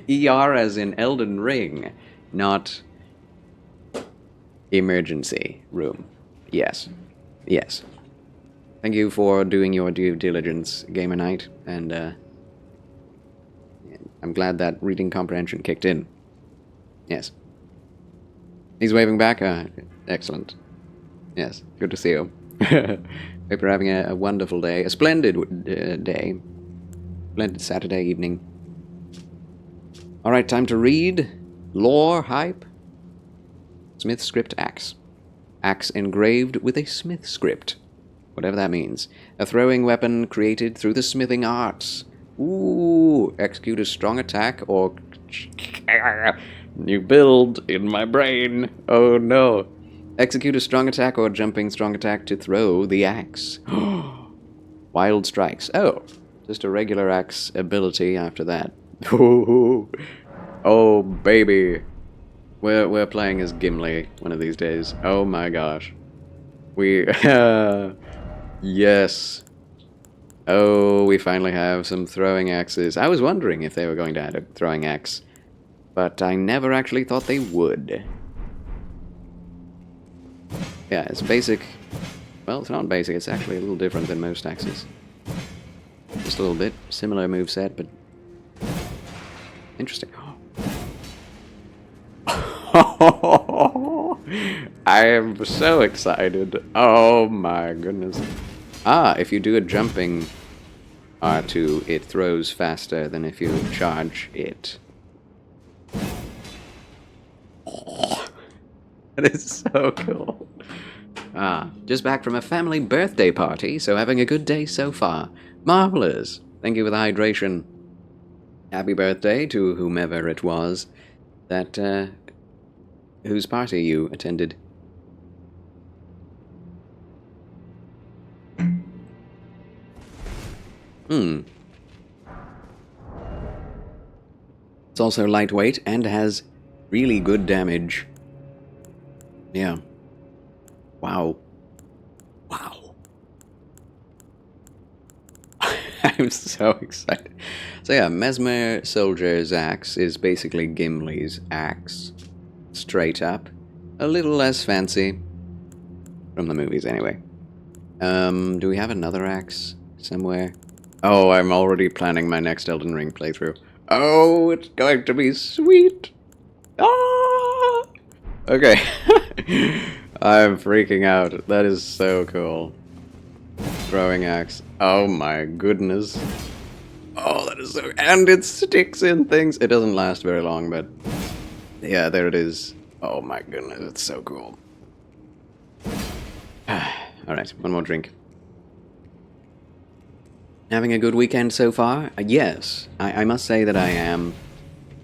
ER as in Elden Ring, not emergency room. Yes. Yes. Thank you for doing your due diligence, Gamer Knight, and I'm glad that reading comprehension kicked in. Yes. He's waving back? Excellent. Yes, good to see you. Hope you're having a wonderful day. A splendid day. Splendid Saturday evening. Alright, time to read. Lore Hype. Smith Script Axe. Axe engraved with a Smith script. Whatever that means. A throwing weapon created through the smithing arts. Ooh, execute a strong attack or... New build in my brain. Oh no. Execute a strong attack or jumping strong attack to throw the axe. Wild strikes. Oh, just a regular axe ability after that. Oh baby. We're playing as Gimli one of these days. Oh my gosh. We yes. Oh, we finally have some throwing axes. I was wondering if they were going to add a throwing axe, but I never actually thought they would. Yeah, it's basic. Well, it's not basic, it's actually a little different than most axes. Just a little bit. Similar moveset, but interesting. I am so excited. Oh my goodness. Ah, if you do a jumping R2, it throws faster than if you charge it. That is so cool. Ah, just back from a family birthday party, so having a good day so far. Marvelous. Thank you for the hydration. Happy birthday to whomever it was that, whose party you attended. It's also lightweight and has really good damage. Yeah. Wow. Wow. I'm so excited. So yeah, Mesmer Soldier's axe is basically Gimli's axe. Straight up. A little less fancy. From the movies, anyway. Do we have another axe somewhere? Oh, I'm already planning my next Elden Ring playthrough. Oh, it's going to be sweet. Ah! Okay. I'm freaking out. That is so cool. Throwing axe. Oh my goodness. Oh, that is so... And it sticks in things. It doesn't last very long, but... Yeah, there it is. Oh my goodness, it's so cool. Alright, one more drink. Having a good weekend so far? Yes, I must say that I am.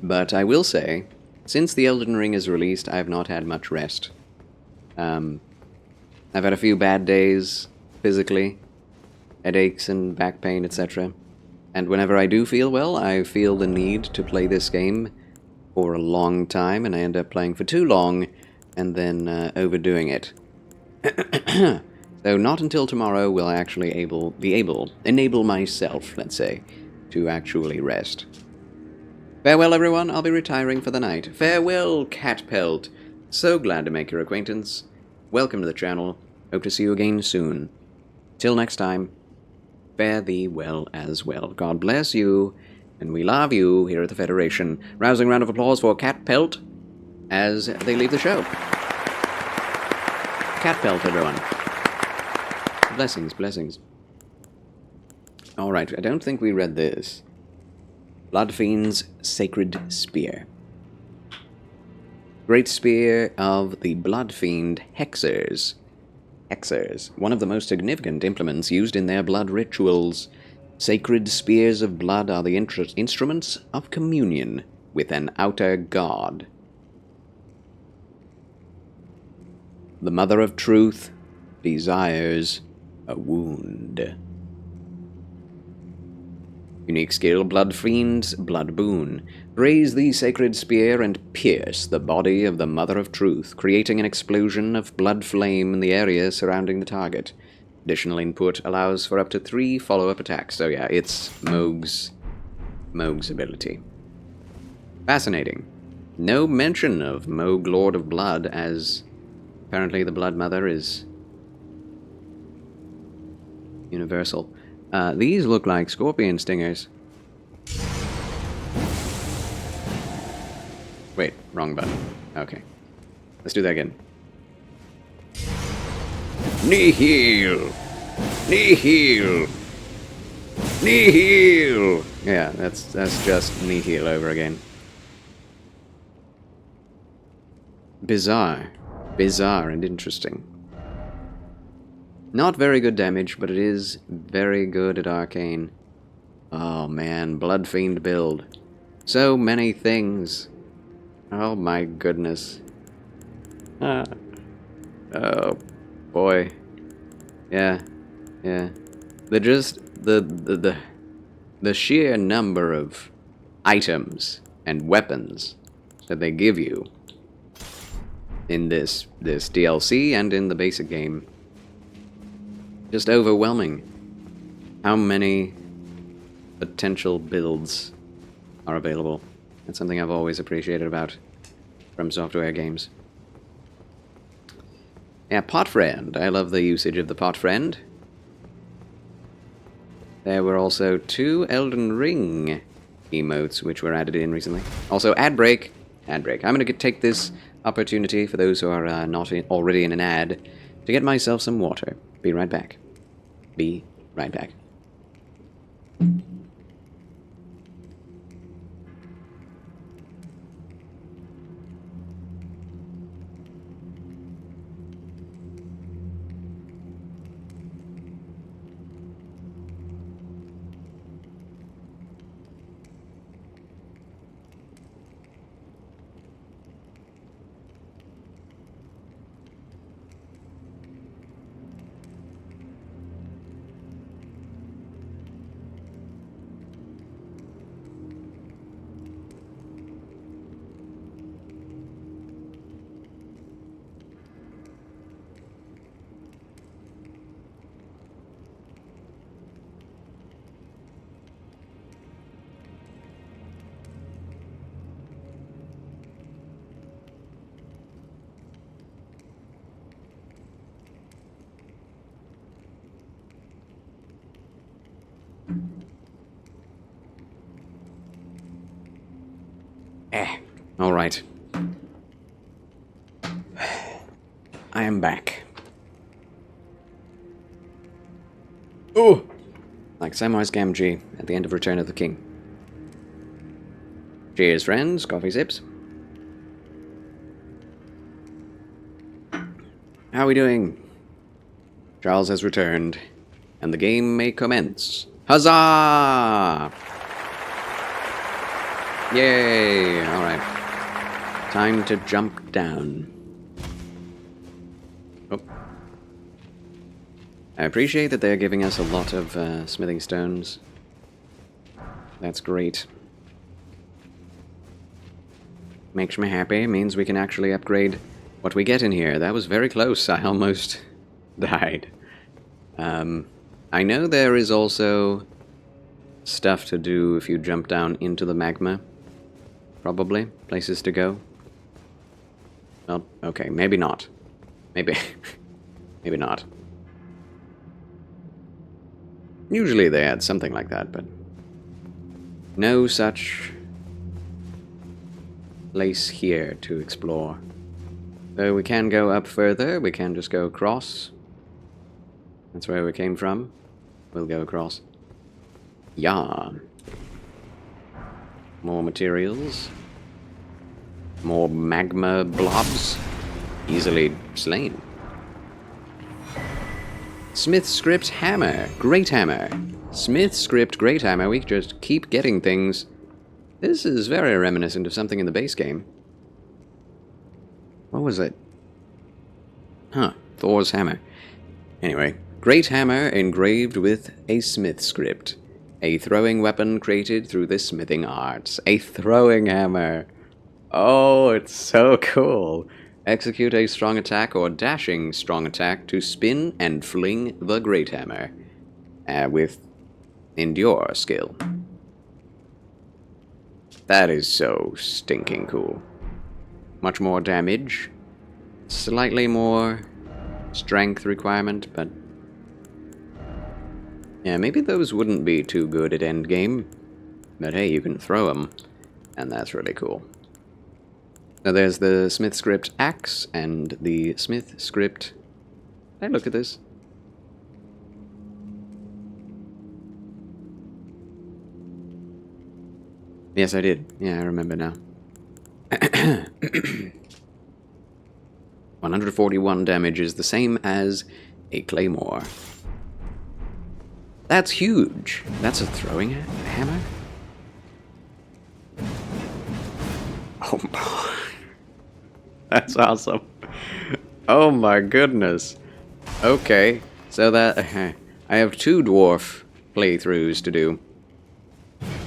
But I will say, since the Elden Ring is released, I have not had much rest. I've had a few bad days, physically. Headaches and back pain, etc. And whenever I do feel well, I feel the need to play this game for a long time, and I end up playing for too long, and then overdoing it. So not until tomorrow will I actually enable myself, let's say, to actually rest. Farewell, everyone. I'll be retiring for the night. Farewell, Cat Pelt. So glad to make your acquaintance. Welcome to the channel. Hope to see you again soon. Till next time, fare thee well as well. God bless you, and we love you here at the Federation. Rousing round of applause for Cat Pelt as they leave the show. Cat Pelt, everyone. Blessings, blessings. Alright, I don't think we read this. Bloodfiend's Sacred Spear. Great Spear of the Bloodfiend Hexers. Hexers, one of the most significant implements used in their blood rituals. Sacred spears of blood are the instruments of communion with an outer god. The Mother of Truth desires a wound. Unique skill, Bloodfiend's Blood Boon. Raise the sacred spear and pierce the body of the Mother of Truth, creating an explosion of blood flame in the area surrounding the target. Additional input allows for up to 3 follow-up attacks. So yeah, it's Mohg's ability. Fascinating. No mention of Mohg, Lord of Blood, as apparently the Blood Mother is universal. These look like scorpion stingers. Wait, wrong button. Okay. Let's do that again. Nihil! Nihil! Nihil! Yeah, that's just Nihil over again. Bizarre. Bizarre and interesting. Not very good damage, but it is very good at arcane. Oh man, Bloodfiend build. So many things. Oh my goodness. Oh boy. Yeah. The sheer number of items and weapons that they give you in this DLC and in the basic game. Just overwhelming. How many potential builds are available? That's something I've always appreciated about From Software games. Yeah, Pot Friend. I love the usage of the Pot Friend. There were also 2 Elden Ring emotes which were added in recently. Also, ad break. Ad break. I'm going to take this opportunity, for those who are not already in an ad, to get myself some water. Be right back. Be right back. Alright. I am back. Oh! Like Samwise Gamgee at the end of Return of the King. Cheers, friends. Coffee sips. How are we doing? Charles has returned, and the game may commence. Huzzah! Yay! Alright. Time to jump down. Oh. I appreciate that they're giving us a lot of smithing stones. That's great. Makes me happy. Means we can actually upgrade what we get in here. That was very close. I almost died. I know there is also stuff to do if you jump down into the magma. Probably. Places to go. Well, okay, maybe not. Maybe. Maybe not. Usually they add something like that, but no such place here to explore. So we can go up further, we can just go across. That's where we came from. We'll go across. Yeah. More materials. More magma blobs. Easily slain. Smith script hammer. Great hammer. Smith script great hammer. We just keep getting things. This is very reminiscent of something in the base game. What was it? Huh. Thor's hammer. Anyway. Great hammer engraved with a smith script. A throwing weapon created through the smithing arts. A throwing hammer. Oh, it's so cool. Execute a strong attack or dashing strong attack to spin and fling the great hammer. With endure skill. That is so stinking cool. Much more damage. Slightly more strength requirement, but yeah, maybe those wouldn't be too good at endgame. But hey, you can throw them, and that's really cool. So there's the Smith script axe and the Smith script. Hey, look at this. Yes, I did. Yeah, I remember now. 141 damage is the same as a claymore. That's huge. That's a throwing hammer? Oh my. That's awesome. Oh my goodness. Okay, so that I have 2 dwarf playthroughs to do,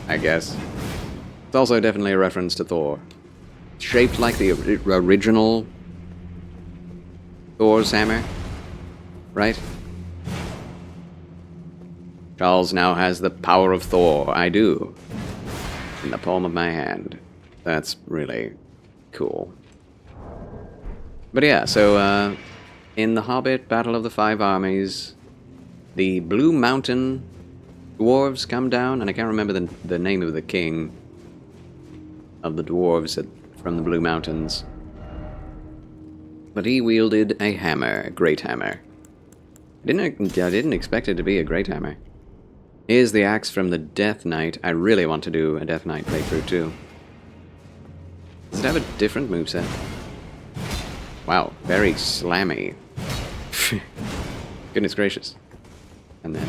I guess. It's also definitely a reference to Thor. Shaped like the original Thor's hammer, right? Charles now has the power of Thor. I do. In the palm of my hand. That's really cool. But yeah, so in The Hobbit, Battle of the Five Armies, the Blue Mountain dwarves come down, and I can't remember the name of the king of the dwarves from the Blue Mountains. But he wielded a hammer, a great hammer. I didn't expect it to be a great hammer. Here's the axe from the Death Knight. I really want to do a Death Knight playthrough too. Does it have a different moveset? Wow, very slammy. Goodness gracious. And then,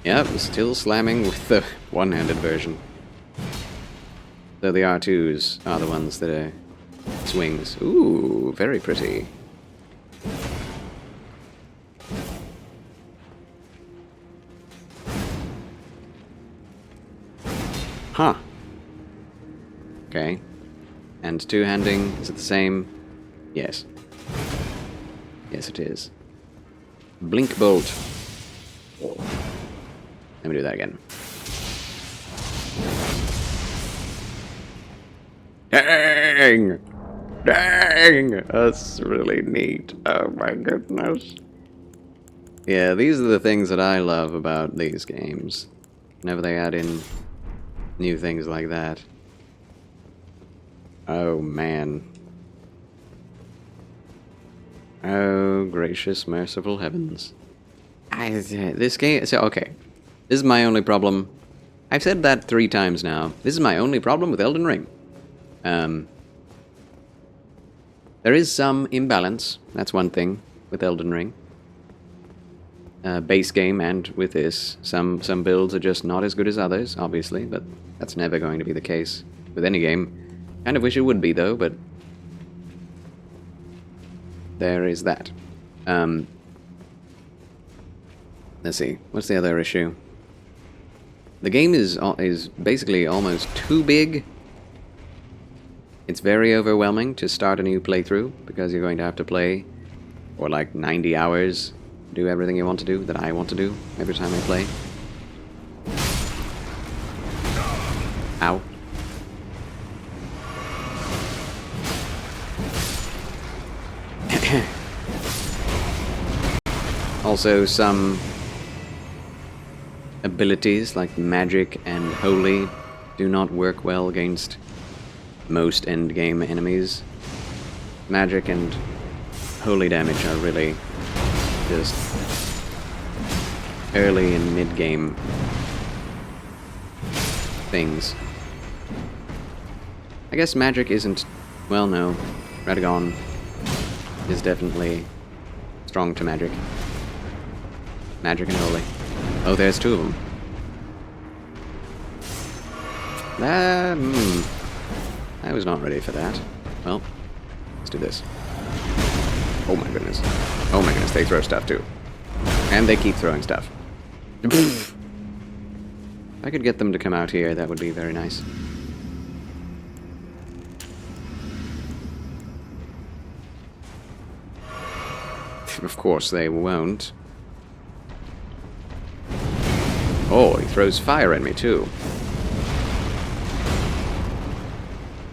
yep, still slamming with the one-handed version. So the R2s are the ones that are swings. Ooh, very pretty. Huh. Okay. And two-handing, is it the same? Yes. Yes, it is. Blink bolt. Let me do that again. Dang! Dang! That's really neat. Oh my goodness. Yeah, these are the things that I love about these games. Whenever they add in new things like that. Oh man. Oh gracious merciful heavens. This game, so okay. This is my only problem. I've said that 3 times now. This is my only problem with Elden Ring. There is some imbalance, that's one thing, with Elden Ring. Base game and with this. Some builds are just not as good as others, obviously, but that's never going to be the case with any game. Kind of wish it would be, though, but there is that. Let's see. What's the other issue? The game is basically almost too big. It's very overwhelming to start a new playthrough because you're going to have to play for like 90 hours, do everything you want to do, that I want to do every time I play. Ow. Also, some abilities like magic and holy do not work well against most endgame enemies. Magic and holy damage are really just early and mid-game things. I guess magic isn't... well, no. Radagon is definitely strong to magic. Magic and holy. Oh, there's two of them. I was not ready for that. Well, let's do this. Oh my goodness. Oh my goodness, they throw stuff too. And they keep throwing stuff. If I could get them to come out here, that would be very nice. Of course they won't. Oh, he throws fire at me too.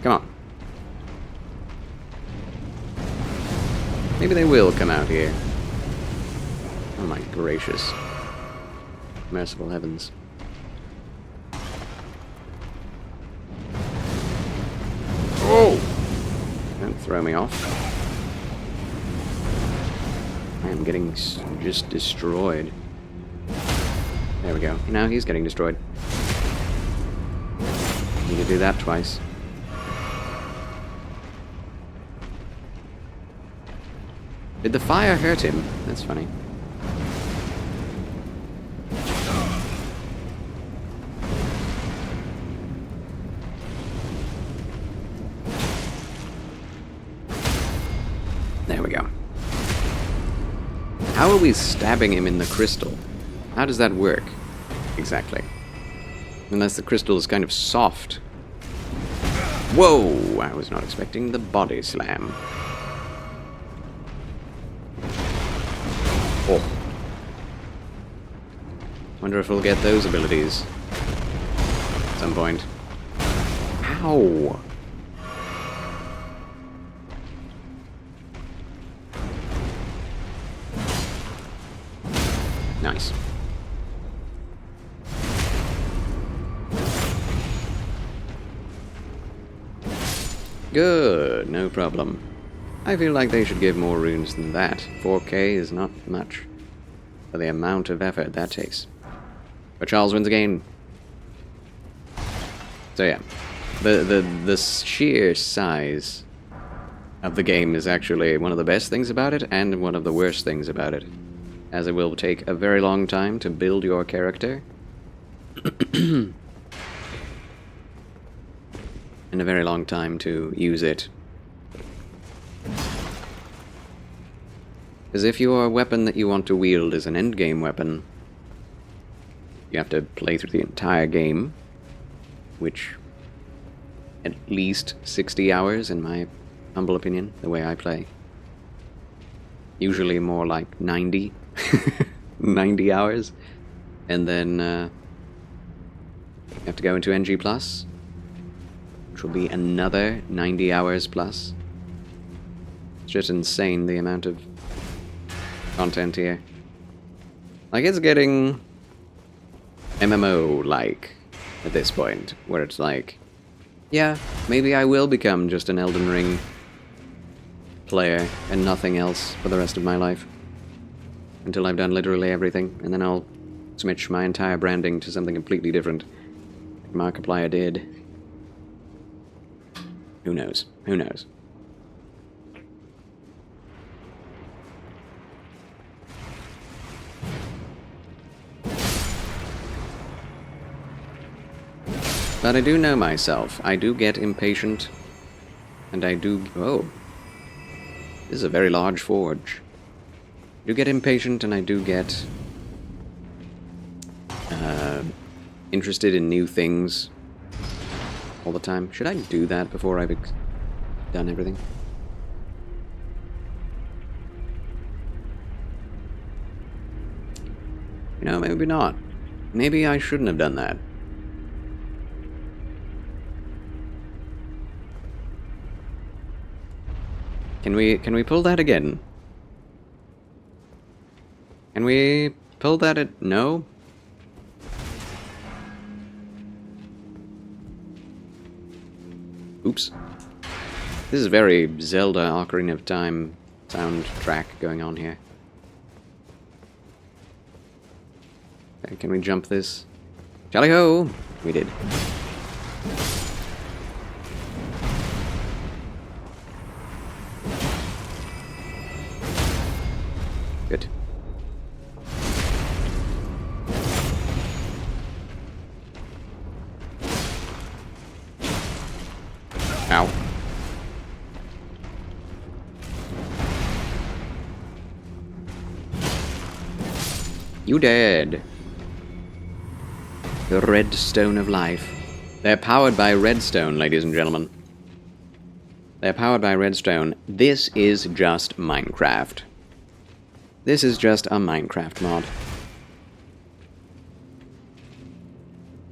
Come on. Maybe they will come out here. Oh my gracious. Merciful heavens. Oh! Don't throw me off. I am getting just destroyed. There we go. Now he's getting destroyed. Need to do that twice. Did the fire hurt him? That's funny. There we go. How are we stabbing him in the crystal? How does that work? Exactly. Unless the crystal is kind of soft. Whoa! I was not expecting the body slam. Oh. Wonder if we'll get those abilities at some point. Ow! Nice. Good, no problem. I feel like they should give more runes than that. 4K is not much for the amount of effort that takes. But Charles wins again. So yeah, the sheer size of the game is actually one of the best things about it and one of the worst things about it, as it will take a very long time to build your character. And a very long time to use it. Because if your weapon that you want to wield is an endgame weapon, you have to play through the entire game, which at least 60 hours in my humble opinion, the way I play. Usually more like 90. 90 hours. And then you have to go into NG+, which will be another 90 hours plus. It's just insane the amount of content here. Like, it's getting MMO-like at this point, where it's like, yeah, maybe I will become just an Elden Ring player and nothing else for the rest of my life. Until I've done literally everything, and then I'll switch my entire branding to something completely different, like Markiplier did. Who knows? Who knows? But I do know myself. I do get impatient, and I do... Oh. This is a very large forge. I do get impatient, and I do get interested in new things all the time. Should I do that before I've done everything? You know, maybe not. Maybe I shouldn't have done that. Can we pull that again? Can we pull that at... No? Oops. This is very Zelda Ocarina of Time soundtrack going on here. Okay, can we jump this? Jolly ho! We did. Good. Ow. You dead. The redstone of life. They're powered by redstone, ladies and gentlemen. They're powered by redstone. This is just Minecraft. This is just a Minecraft mod.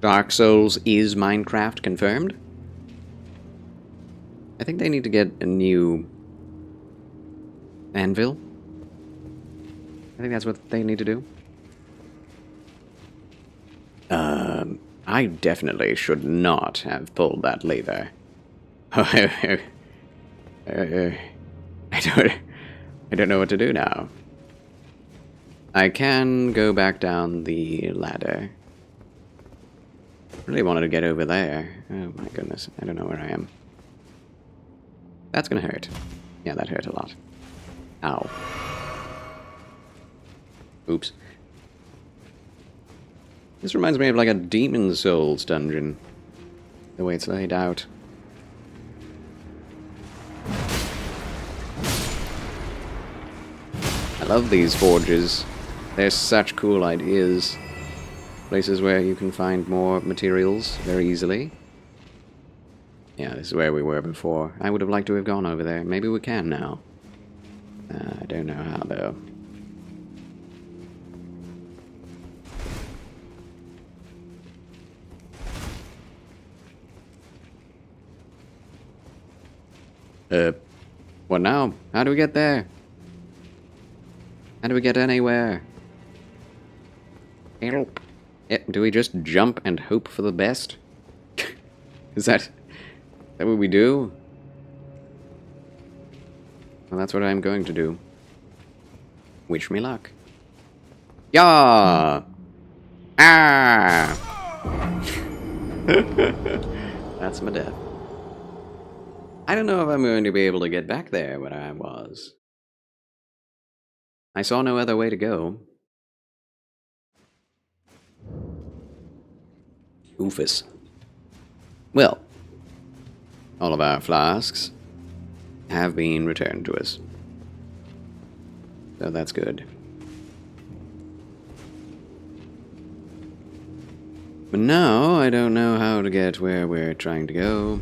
Dark Souls is Minecraft confirmed? I think they need to get a new anvil. I think that's what they need to do. I definitely should not have pulled that lever. I don't know what to do now. I can go back down the ladder. Really wanted to get over there. Oh my goodness, I don't know where I am. That's gonna hurt. Yeah, that hurt a lot. Ow. Oops. This reminds me of like a Demon Souls dungeon. The way it's laid out. I love these forges. They're such cool ideas. Places where you can find more materials very easily. Yeah, this is where we were before. I would have liked to have gone over there. Maybe we can now. I don't know how though. What now? How do we get there? How do we get anywhere? Help. Do we just jump and hope for the best? Is that what we do? Well, that's what I'm going to do. Wish me luck. Yeah! Ah! That's my death. I don't know if I'm going to be able to get back there where I was. I saw no other way to go. Oofus. Well, all of our flasks have been returned to us. So that's good. But now I don't know how to get where we're trying to go.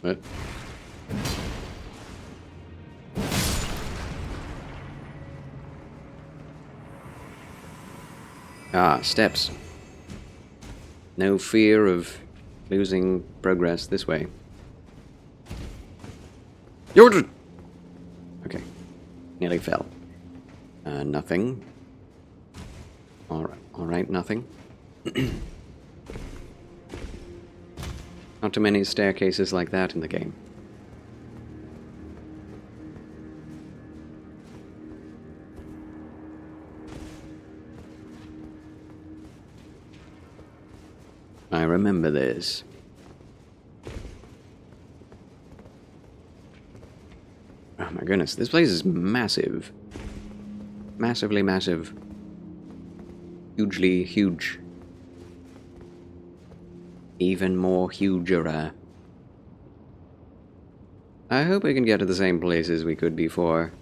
What? Ah, steps. No fear of losing progress this way. Okay. Nearly fell. Nothing. Alright, nothing. Not too many staircases like that in the game. I remember this. Oh my goodness, this place is massive. Massively massive. Hugely huge. Even more huger. I hope we can get to the same places we could before.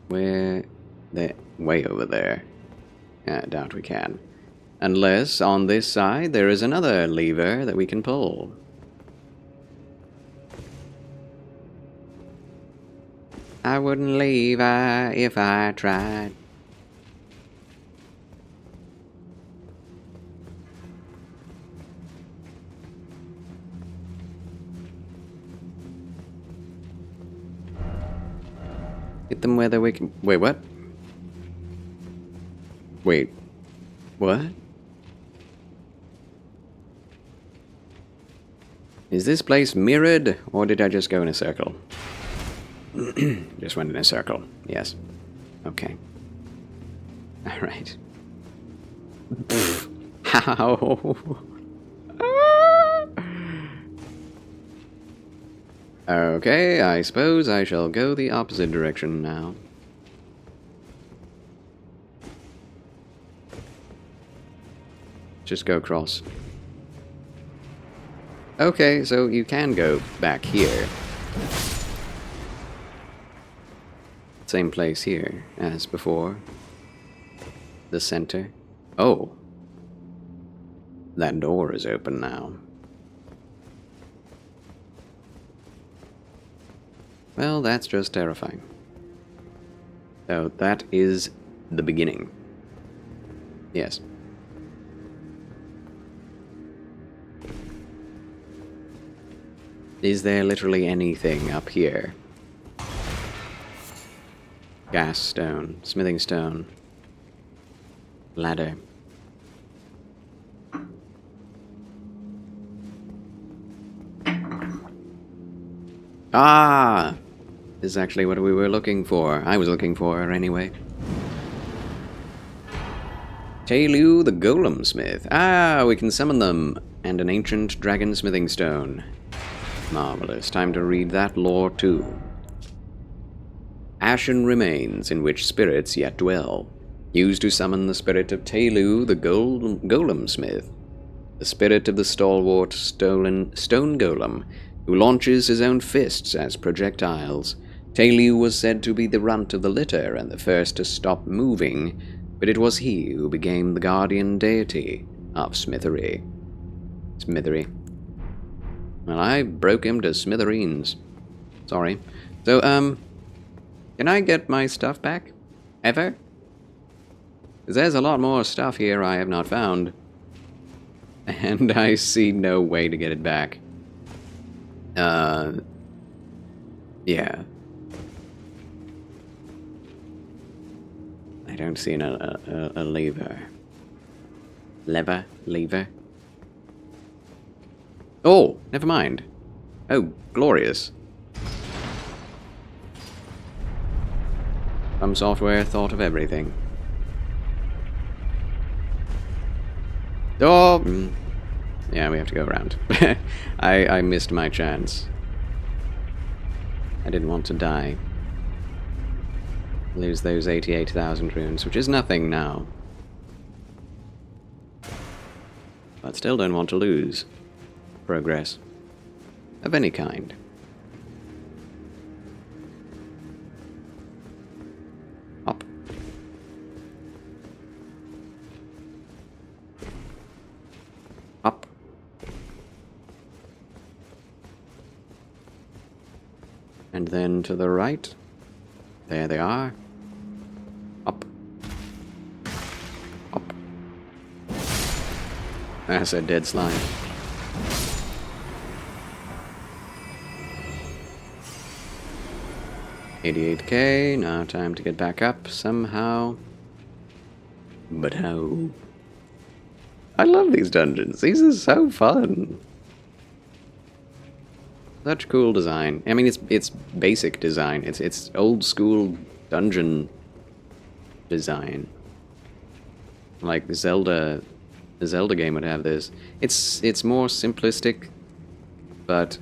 Where They're way over there. I doubt we can. Unless, on this side, there is another lever that we can pull. I wouldn't leave if I tried. Hit them where we can... Wait, what? Wait. What? Is this place mirrored, or did I just go in a circle? Just went in a circle. Yes. Okay. Alright. How? Okay, I suppose I shall go the opposite direction now. Just go across. Okay, so you can go back here. Same place here as before. The center. Oh. That door is open now. Well, that's just terrifying. So that is the beginning. Yes. Is there literally anything up here? Gas stone, smithing stone, ladder. Ah! This is actually what we were looking for. I was looking for, anyway. Tailu the Golem Smith. Ah, we can summon them. And an ancient dragon smithing stone. Marvelous. Time to read that lore too. Ashen remains in which spirits yet dwell. Used to summon the spirit of Tailu the Golem Smith. The spirit of the stalwart stone golem, who launches his own fists as projectiles. Tailu was said to be the runt of the litter and the first to stop moving, but it was he who became the guardian deity of Smithery. Smithery. Well, I broke him to smithereens. Sorry. So, can I get my stuff back? Ever? 'Cause there's a lot more stuff here I have not found. And I see no way to get it back. Yeah. I don't see a lever. Lever? Oh, never mind. Oh, glorious. Some software thought of everything. Oh! Yeah, we have to go around. I missed my chance. I didn't want to die. Lose those 88,000 runes, which is nothing now. But still don't want to lose progress of any kind. Up. Up. And then to the right. There they are. Up. Up. That's a dead slime. $88K, now time to get back up somehow. But how? I love these dungeons. These are so fun. Such cool design. I mean, it's basic design. It's old school dungeon design. Like the Zelda game would have this. It's more simplistic, but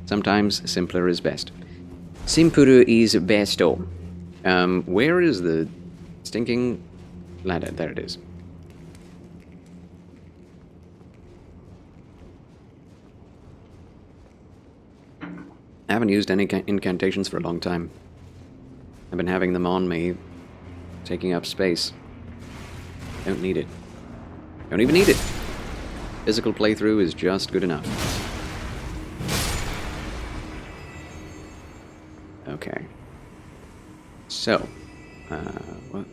sometimes simpler is best. Simpler is besto. Where is the stinking ladder? There it is. I haven't used any incantations for a long time. I've been having them on me taking up space. Don't need it. Don't even need it. Physical playthrough is just good enough. Okay. So, what?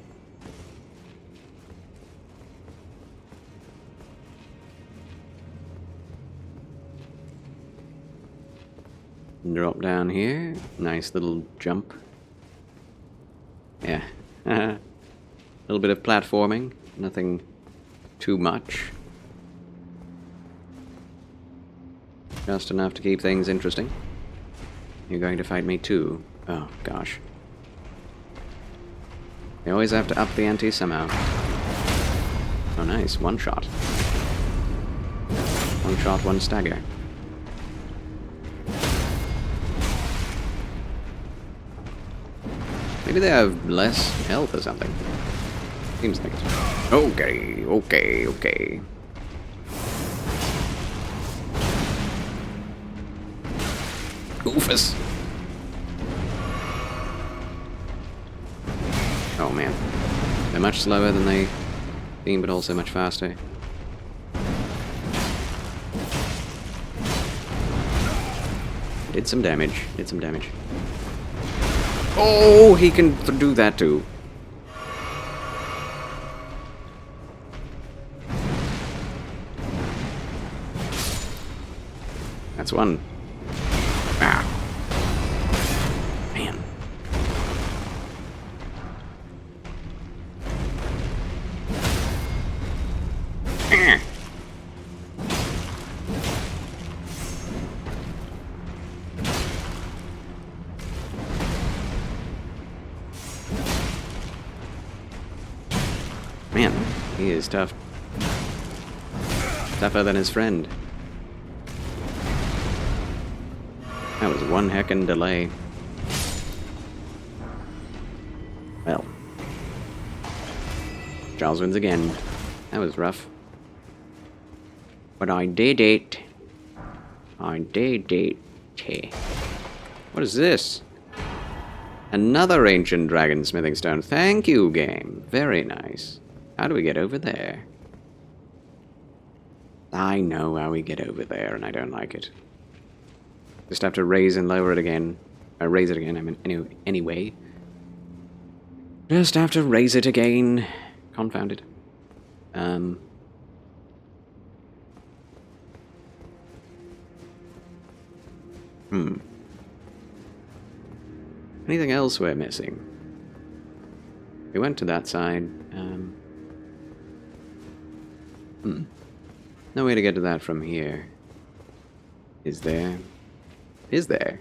Drop down here. Nice little jump. Yeah. A little bit of platforming. Nothing too much. Just enough to keep things interesting. You're going to fight me too. Oh, gosh. They always have to up the ante somehow. Oh, nice. One shot. One shot, one stagger. Maybe they have less health or something. Seems like it. Okay, okay, okay. Goofus. Oh man. They're much slower than they seem, but also much faster. Did some damage. Did some damage. Oh, he can do that too. That's one. Ah. Man. Ah. Man, he is tough. Tougher than his friend. That was one heckin' delay. Well. Charles wins again. That was rough. But I did it. I did it. What is this? Another ancient dragon smithing stone. Thank you, game. Very nice. How do we get over there? I know how we get over there, and I don't like it. Just have to raise and lower it again. Raise it again, I mean, anyway. Just have to raise it again. Confound it. Anything else we're missing? We went to that side. No way to get to that from here. Is there? Is there?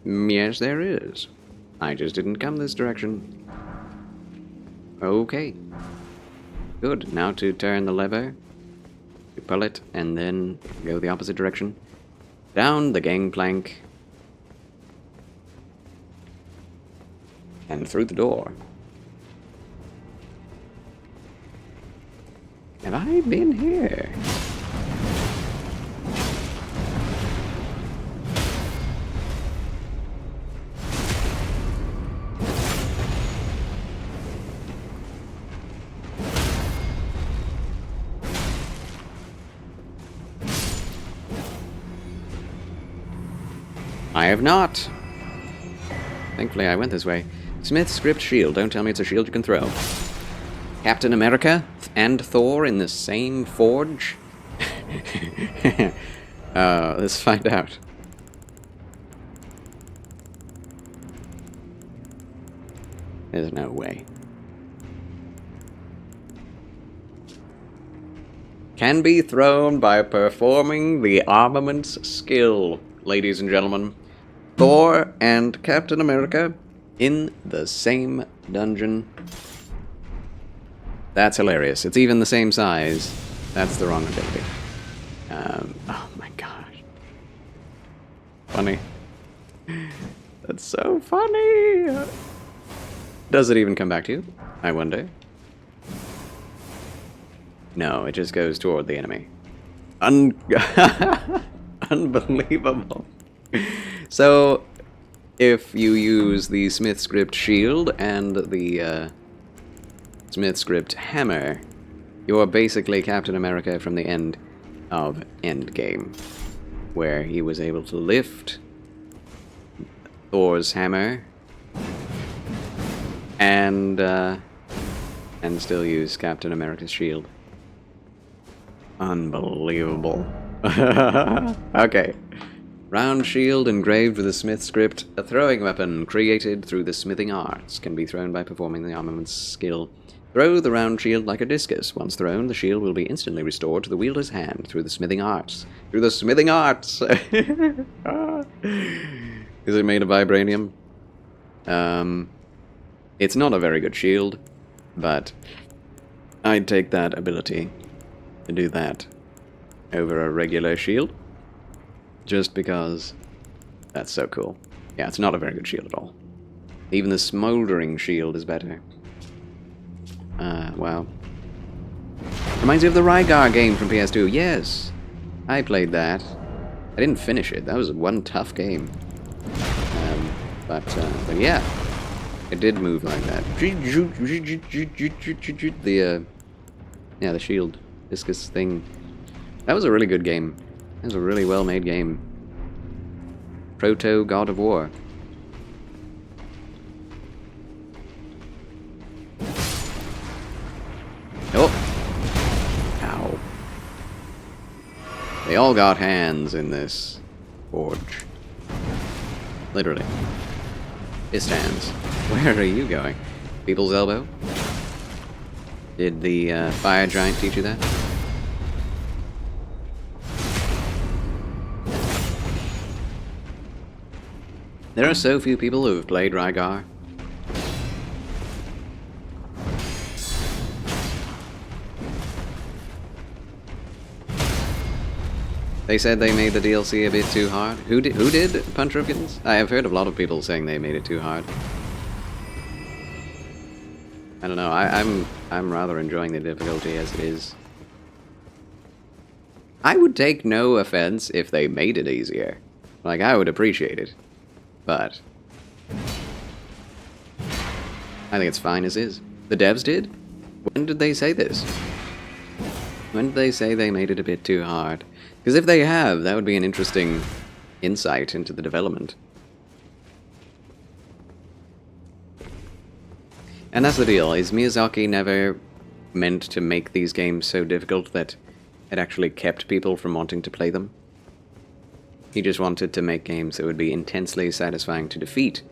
Yes, there is. I just didn't come this direction. Okay. Good. Now to turn the lever. You pull it, and then go the opposite direction. Down the gangplank. And through the door. Have I been here? I have not. Thankfully, I went this way. Smith's script shield. Don't tell me it's a shield you can throw. Captain America and Thor in the same forge? Let's find out. There's no way. Can be thrown by performing the armament's skill, ladies and gentlemen. Thor and Captain America in the same dungeon. That's hilarious. It's even the same size. That's the wrong ability. Oh my gosh. Funny. That's so funny. Does it even come back to you? I wonder. No, it just goes toward the enemy. Unbelievable. So, if you use the Smith Script Shield and the Smith Script Hammer, you're basically Captain America from the end of Endgame, where he was able to lift Thor's hammer and still use Captain America's shield. Unbelievable. Okay. Round shield engraved with the Smith Script. A throwing weapon created through the smithing arts can be thrown by performing the armament's skill. Throw the round shield like a discus. Once thrown, the shield will be instantly restored to the wielder's hand through the smithing arts. Through the smithing arts! Is it made of vibranium? It's not a very good shield, but I'd take that ability to do that over a regular shield. Just because that's so cool. Yeah, it's not a very good shield at all. Even the smoldering shield is better. Wow. Reminds me of the Rygar game from PS2. Yes, I played that. I didn't finish it. That was one tough game. But yeah, it did move like that. The shield discus thing. That was a really good game. That was a really well-made game. Proto God of War. Oh! Ow. They all got hands in this forge. Literally. Fist hands. Where are you going? People's elbow? Did the fire giant teach you that? There are so few people who have played Rygar. They said they made the DLC a bit too hard. Who did Punch Ripkins? I have heard of a lot of people saying they made it too hard. I don't know. I'm rather enjoying the difficulty as it is. I would take no offense if they made it easier. Like, I would appreciate it. But I think it's fine as is. The devs did? When did they say this? When did they say they made it a bit too hard? Because if they have, that would be an interesting insight into the development. And that's the deal. Is Miyazaki never meant to make these games so difficult that it actually kept people from wanting to play them? He just wanted to make games that would be intensely satisfying to defeat,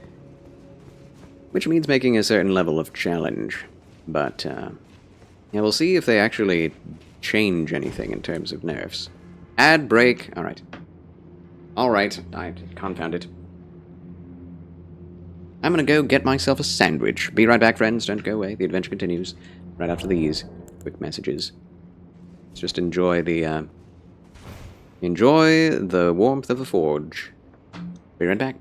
which means making a certain level of challenge. But, yeah, we'll see if they actually change anything in terms of nerfs. Ad break. Alright. Alright, I confound it. I'm gonna go get myself a sandwich. Be right back, friends. Don't go away. The adventure continues right after these quick messages. Let's just enjoy the warmth of the forge. Be right back.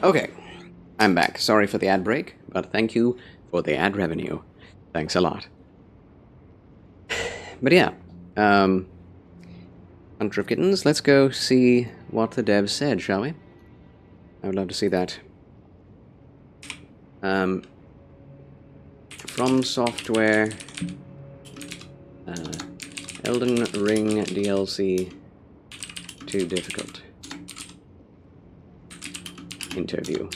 Okay, I'm back. Sorry for the ad break, but thank you for the ad revenue. Thanks a lot. But yeah, Bunch of Kittens, let's go see what the devs said, shall we? I would love to see that. From Software, Elden Ring DLC, too difficult. Interview.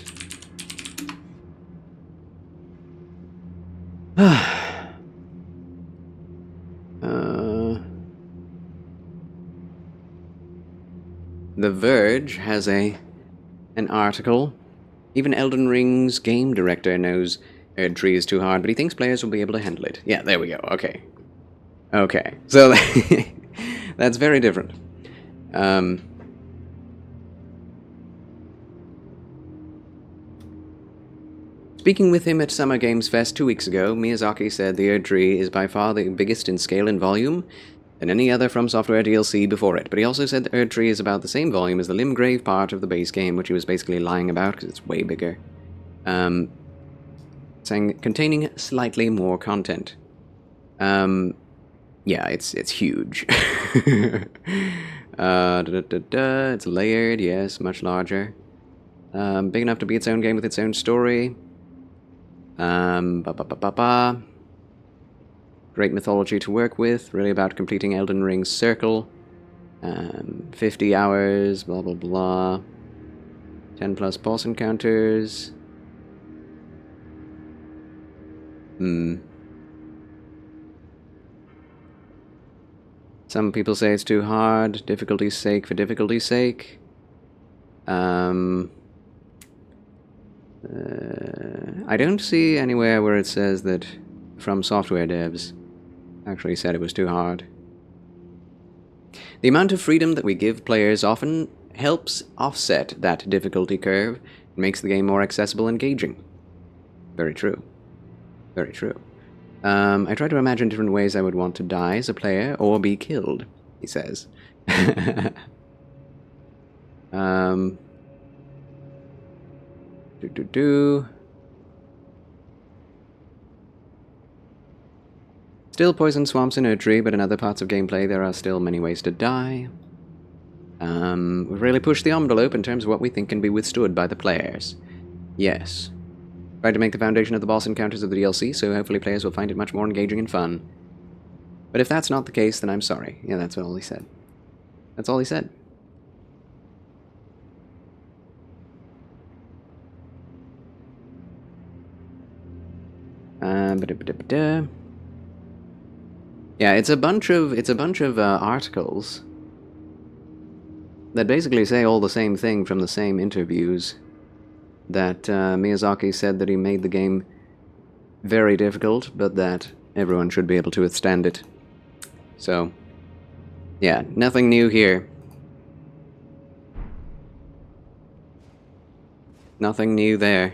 The Verge has an article. Even Elden Ring's game director knows Erdtree is too hard, but he thinks players will be able to handle it. Yeah, there we go. Okay. Okay. So that's very different. Speaking with him at Summer Games Fest 2 weeks ago, Miyazaki said the Erdtree is by far the biggest in scale and volume than any other From Software DLC before it, but he also said the Erdtree is about the same volume as the Limgrave part of the base game, which he was basically lying about because it's way bigger. Saying containing slightly more content. Yeah, it's huge. It's layered, yes, much larger. Big enough to be its own game with its own story. Great mythology to work with, really about completing Elden Ring's circle. 50 hours, blah blah blah. 10 plus boss encounters. Some people say it's too hard, difficulty's sake for difficulty's sake. I don't see anywhere where it says that From Software devs actually said it was too hard. The amount of freedom that we give players often helps offset that difficulty curve and makes the game more accessible and engaging. Very true. Very true. I try to imagine different ways I would want to die as a player or be killed, he says. Still poison swamps in Erdtree, but in other parts of gameplay there are still many ways to die. We've really pushed the envelope in terms of what we think can be withstood by the players. Yes. Tried to make the foundation of the boss encounters of the DLC, so hopefully players will find it much more engaging and fun. But if that's not the case, then I'm sorry. Yeah, that's all he said. That's all he said. Yeah, it's a bunch of articles that basically say all the same thing from the same interviews. That Miyazaki said that he made the game very difficult, but that everyone should be able to withstand it. So, yeah, nothing new here. Nothing new there.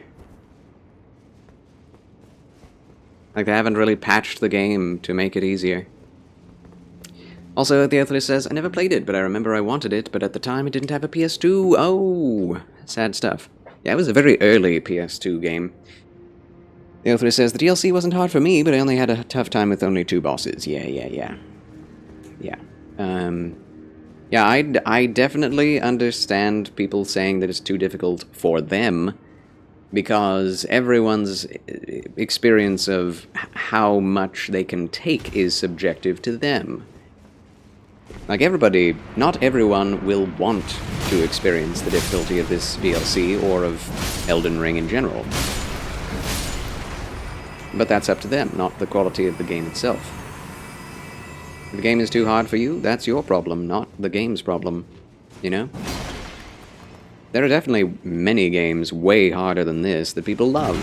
Like, they haven't really patched the game to make it easier. Also, the Earthless says, I never played it, but I remember I wanted it, but at the time it didn't have a PS2. Oh, sad stuff. Yeah, it was a very early PS2 game. The Earthless says, the DLC wasn't hard for me, but I only had a tough time with only 2 bosses. Yeah. Yeah, I definitely understand people saying that it's too difficult for them, because everyone's experience of how much they can take is subjective to them. Like everybody, not everyone will want to experience the difficulty of this DLC or of Elden Ring in general. But that's up to them, not the quality of the game itself. If the game is too hard for you, that's your problem, not the game's problem, you know? There are definitely many games way harder than this that people love.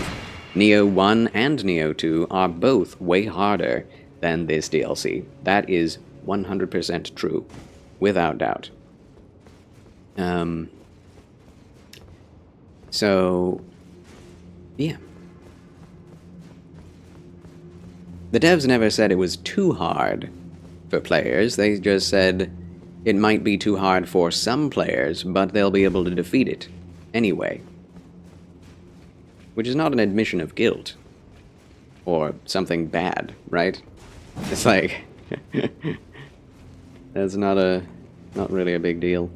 Nioh 1 and Nioh 2 are both way harder than this DLC. That is 100% true, without doubt. So, yeah. The devs never said it was too hard for players. They just said it might be too hard for some players, but they'll be able to defeat it anyway. Which is not an admission of guilt. Or something bad, right? It's like... that's not really a big deal.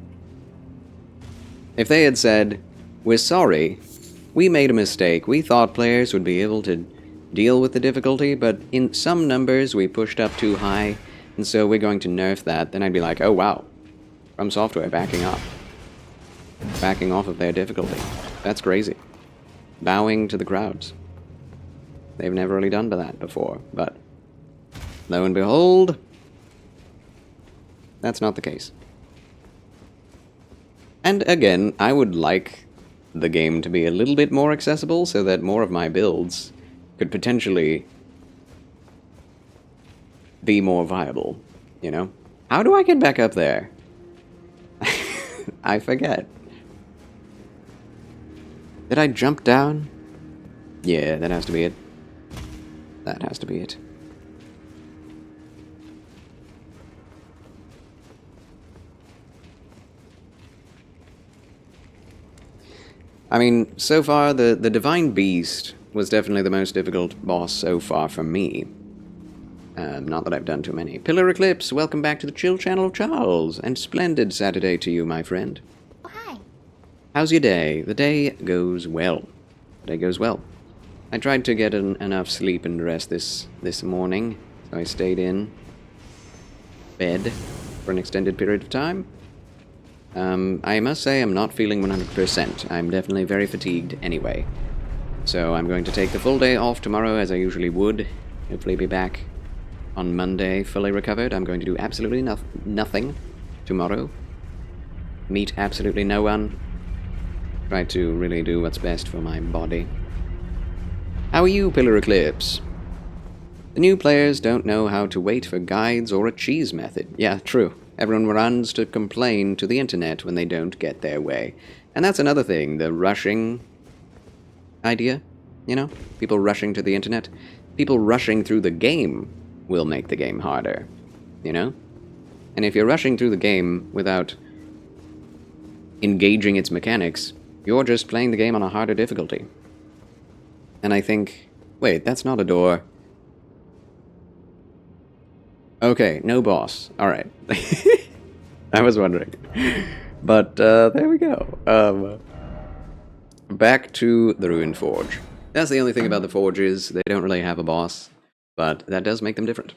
If they had said, "We're sorry, we made a mistake, we thought players would be able to deal with the difficulty, but in some numbers we pushed up too high, and so we're going to nerf that," then I'd be like, oh wow, From Software backing off of their difficulty. That's crazy. Bowing to the crowds. They've never really done that before, but lo and behold, that's not the case. And again, I would like the game to be a little bit more accessible so that more of my builds could potentially be more viable, you know? How do I get back up there? I forget. Did I jump down? Yeah, that has to be it. That has to be it. I mean, so far, the Divine Beast was definitely the most difficult boss so far for me. Not that I've done too many. Pillar Eclipse, welcome back to the Chill Channel, Charles, and splendid Saturday to you, my friend. Oh, hi. How's your day? The day goes well. The day goes well. I tried to get enough sleep and rest this morning, so I stayed in bed for an extended period of time. I must say I'm not feeling 100%. I'm definitely very fatigued anyway. So I'm going to take the full day off tomorrow as I usually would. Hopefully be back on Monday fully recovered. I'm going to do absolutely nothing tomorrow. Meet absolutely no one. Try to really do what's best for my body. How are you, Pillar Eclipse? The new players don't know how to wait for guides or a cheese method. Yeah, true. Everyone runs to complain to the internet when they don't get their way. And that's another thing, the rushing idea, you know? People rushing to the internet. People rushing through the game will make the game harder, you know? And if you're rushing through the game without engaging its mechanics, you're just playing the game on a harder difficulty. And I think... Wait, that's not a door. Okay, no boss. Alright. I was wondering. But, there we go. Back to the Ruined Forge. That's the only thing about the forges. They don't really have a boss, but that does make them different.